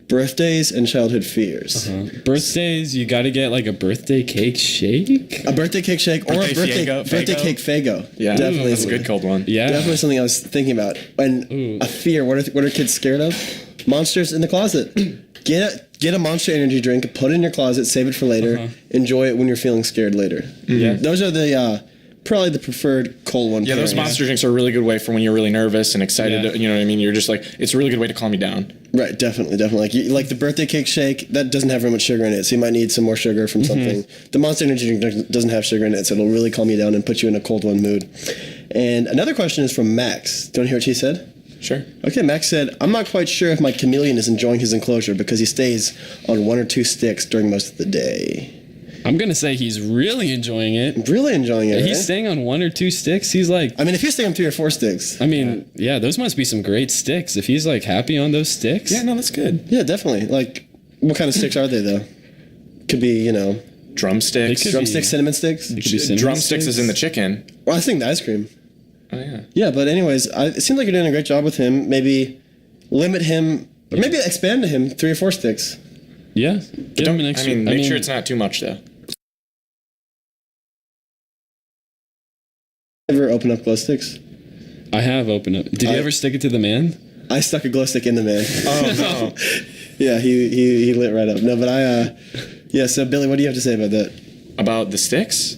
[SPEAKER 2] birthdays and childhood fears.
[SPEAKER 3] Birthdays, you got to get like a birthday cake shake.
[SPEAKER 2] A birthday cake shake or a
[SPEAKER 4] Birthday
[SPEAKER 2] birthday cake Fago.
[SPEAKER 4] yeah,
[SPEAKER 2] definitely.
[SPEAKER 4] that's a good cold one.
[SPEAKER 3] Yeah.
[SPEAKER 2] Definitely something I was thinking about. And a fear. What are kids scared of? Monsters in the closet. Get a Monster Energy drink, put it in your closet, save it for later. Enjoy it when you're feeling scared later.
[SPEAKER 3] Yeah.
[SPEAKER 2] Those are the probably the preferred cold one.
[SPEAKER 4] Yeah, those
[SPEAKER 2] pairings.
[SPEAKER 4] monster drinks are a really good way for when you're really nervous and excited.
[SPEAKER 3] Yeah.
[SPEAKER 4] You know what I mean? You're just like, it's a really good way to calm you down.
[SPEAKER 2] Right, definitely. Like the birthday cake shake, that doesn't have very much sugar in it, so you might need some more sugar from something. The Monster Energy drink doesn't have sugar in it, so it'll really calm you down and put you in a cold one mood. And another question is from Max. Do you want to hear what she said?
[SPEAKER 4] Sure.
[SPEAKER 2] Okay, Max said, "I'm not quite sure if my chameleon is enjoying his enclosure because he stays on 1 or 2 sticks during most of the day."
[SPEAKER 3] I'm going to say he's really enjoying it.
[SPEAKER 2] Really enjoying it.
[SPEAKER 3] He's
[SPEAKER 2] right?
[SPEAKER 3] staying on 1 or 2 sticks. He's like,
[SPEAKER 2] I mean, if he's staying on 3 or 4 sticks.
[SPEAKER 3] I mean, yeah, those must be some great sticks. If he's like happy on those sticks.
[SPEAKER 4] Yeah, no, that's good.
[SPEAKER 2] Yeah, definitely. Like, what kind of sticks are they, though? Could be,
[SPEAKER 4] Drumsticks.
[SPEAKER 3] They could
[SPEAKER 2] drumsticks, cinnamon sticks.
[SPEAKER 3] It could be cinnamon
[SPEAKER 4] Drumsticks is in the chicken.
[SPEAKER 2] Well, I think the ice cream.
[SPEAKER 4] Oh, yeah.
[SPEAKER 2] Yeah, but anyways, it seems like you're doing a great job with him. Maybe limit him, or maybe expand to him 3 or 4 sticks.
[SPEAKER 3] Yeah. Get him an extra.
[SPEAKER 4] Make sure it's not too much, though.
[SPEAKER 2] Ever open up glow sticks?
[SPEAKER 3] I have opened up. Did you ever stick it to the man?
[SPEAKER 2] I stuck a glow stick in the man.
[SPEAKER 4] Oh, no.
[SPEAKER 2] Yeah, he lit right up. No, but yeah. So Billy, what do you have to say about that?
[SPEAKER 4] About the sticks?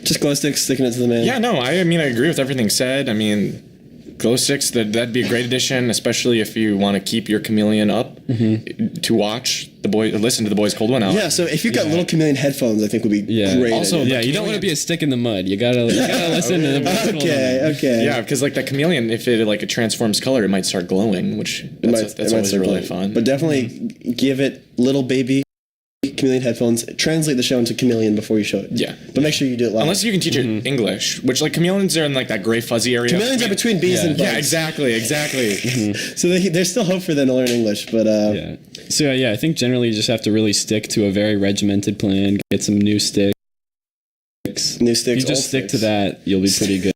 [SPEAKER 2] Just glow sticks, sticking it to the man.
[SPEAKER 4] Yeah, no, I agree with everything said. I mean, glow sticks, that'd be a great addition, especially if you want to keep your chameleon up to watch listen to the boys' cold one out.
[SPEAKER 2] Yeah, so if you've got little chameleon headphones, I think would be great.
[SPEAKER 4] Also,
[SPEAKER 2] idea.
[SPEAKER 3] Yeah, you don't want to be a stick in the mud. You gotta listen to the
[SPEAKER 2] Okay.
[SPEAKER 4] Yeah, because like that chameleon, if it transforms color, it might start glowing, which that's always
[SPEAKER 2] start
[SPEAKER 4] really
[SPEAKER 2] playing.
[SPEAKER 4] fun.
[SPEAKER 2] But definitely give it little baby chameleon headphones. Translate the show into chameleon before you show it.
[SPEAKER 4] Yeah.
[SPEAKER 2] But make sure you do it live.
[SPEAKER 4] Unless you can teach it English, which like chameleons are in like that gray fuzzy area.
[SPEAKER 2] Chameleons are between bees and bugs.
[SPEAKER 4] Yeah, exactly.
[SPEAKER 2] So there's still hope for them to learn English, but
[SPEAKER 3] Yeah. So yeah, I think generally you just have to really stick to a very regimented plan. Get some new sticks.
[SPEAKER 2] new sticks.
[SPEAKER 3] You just
[SPEAKER 2] old
[SPEAKER 3] stick to
[SPEAKER 2] sticks.
[SPEAKER 3] that, you'll be pretty good.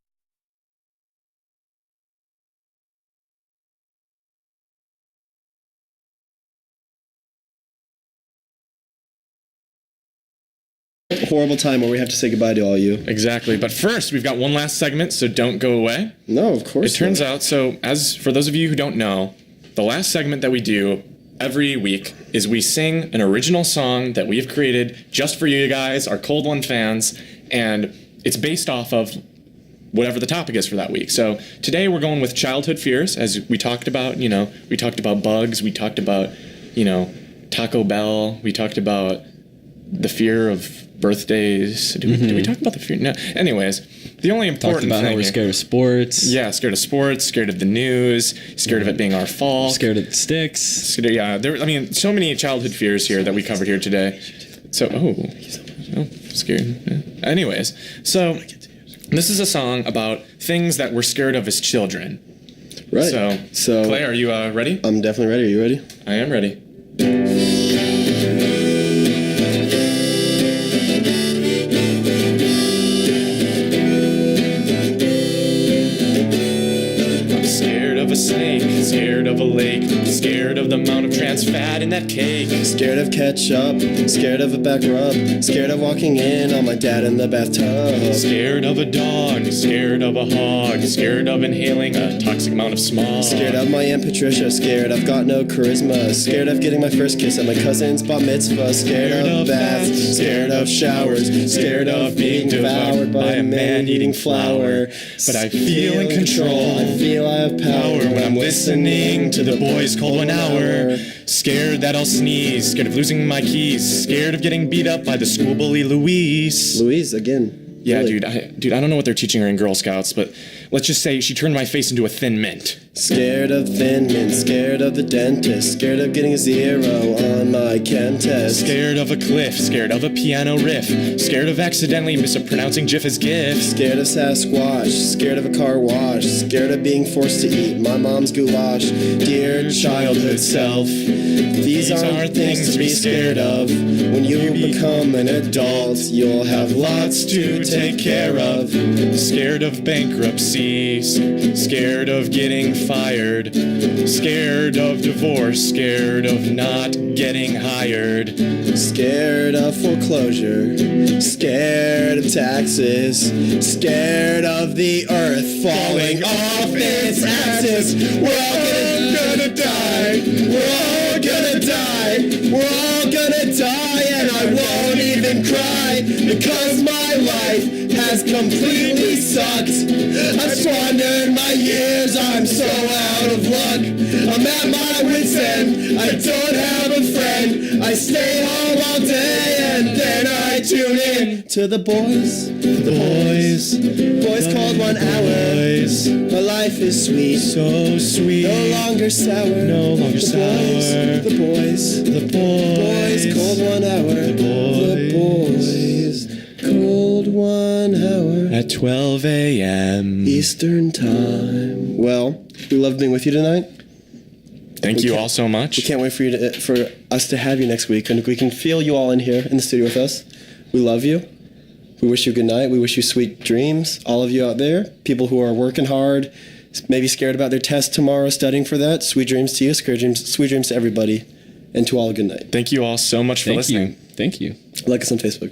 [SPEAKER 2] Horrible time where we have to say goodbye to all you.
[SPEAKER 4] Exactly. But first, we've got one last segment, so don't go away.
[SPEAKER 2] No, of course.
[SPEAKER 4] It turns out, so as for those of you who don't know, the last segment that we do every week is we sing an original song that we have created just for you guys, our Cold One fans, and it's based off of whatever the topic is for that week. So today we're going with childhood fears, as we talked about. We talked about bugs, we talked about, Taco Bell, we talked about the fear of birthdays. Did we talk about the fear? No. Anyways, the only
[SPEAKER 3] Talked
[SPEAKER 4] important
[SPEAKER 3] about
[SPEAKER 4] thing
[SPEAKER 3] how we're
[SPEAKER 4] here-
[SPEAKER 3] scared of sports.
[SPEAKER 4] Yeah, scared of sports, scared of the news, scared of it being our fault.
[SPEAKER 3] Scared of the sticks.
[SPEAKER 4] Yeah, so many childhood fears here that we covered here today. Scared. Yeah. Anyways, so this is a song about things that we're scared of as children.
[SPEAKER 2] Right.
[SPEAKER 4] So Clay, are you ready?
[SPEAKER 2] I'm definitely ready. Are you ready?
[SPEAKER 4] I am ready. Scared of a snake, scared of a lake, scared of the amount of trans fat in that cake.
[SPEAKER 2] Scared of ketchup, scared of a back rub, scared of walking in on my dad in the bathtub.
[SPEAKER 4] Scared of a dog, scared of a hog, scared of inhaling a toxic amount of smog.
[SPEAKER 2] Scared of my Aunt Patricia, scared I've got no charisma, scared of getting my first kiss at my cousin's bat mitzvah, scared of baths, scared of showers, scared of being devoured by a man-eating flower.
[SPEAKER 4] But I feel in control,
[SPEAKER 2] I feel I have power
[SPEAKER 4] when I'm listening to the boys cold 1 hour. Scared that I'll sneeze, scared of losing my keys, scared of getting beat up by the school bully Louise.
[SPEAKER 2] Louise, again.
[SPEAKER 4] Yeah,
[SPEAKER 2] really?
[SPEAKER 4] dude, I don't know what they're teaching her in Girl Scouts, but let's just say she turned my face into a Thin Mint.
[SPEAKER 2] Scared of Thin Mint, scared of the dentist, scared of getting a 0 on my chem test.
[SPEAKER 4] Scared of a cliff, scared of a piano riff, scared of accidentally mispronouncing GIF as GIF.
[SPEAKER 2] Scared of Sasquatch, scared of a car wash, scared of being forced to eat my mom's goulash. Dear childhood self, these aren't things to be scared of. When you become an adult, you'll have lots to take care of.
[SPEAKER 4] Scared of bankruptcy, scared of getting fired, scared of divorce, scared of not getting hired.
[SPEAKER 2] Scared of foreclosure, scared of taxes, scared of the earth falling off its axis. We're all gonna die, we're all gonna die, we're all gonna die, and I won't even cry because my life has completely sucked. I've squandered my years, I'm so out of luck. I'm at my wit's end, I don't have a friend. I stay home all day and then I tune in to the boys. Boys called 1 hour. My life is sweet,
[SPEAKER 4] So sweet.
[SPEAKER 2] no longer sour.
[SPEAKER 4] No longer sour.
[SPEAKER 2] The boys called 1 hour. The boys called 1 hour.
[SPEAKER 4] At 12 a.m.
[SPEAKER 2] Eastern time. Well, we love being with you tonight.
[SPEAKER 4] Thank you all so much.
[SPEAKER 2] We can't wait for us to have you next week, and we can feel you all in here in the studio with us. We love you. We wish you good night. We wish you sweet dreams. All of you out there, people who are working hard, maybe scared about their test tomorrow, studying for that. Sweet dreams to you. Sweet dreams to everybody, and to all a good night.
[SPEAKER 4] Thank you all so much for listening.
[SPEAKER 3] Thank you.
[SPEAKER 2] Like us on Facebook.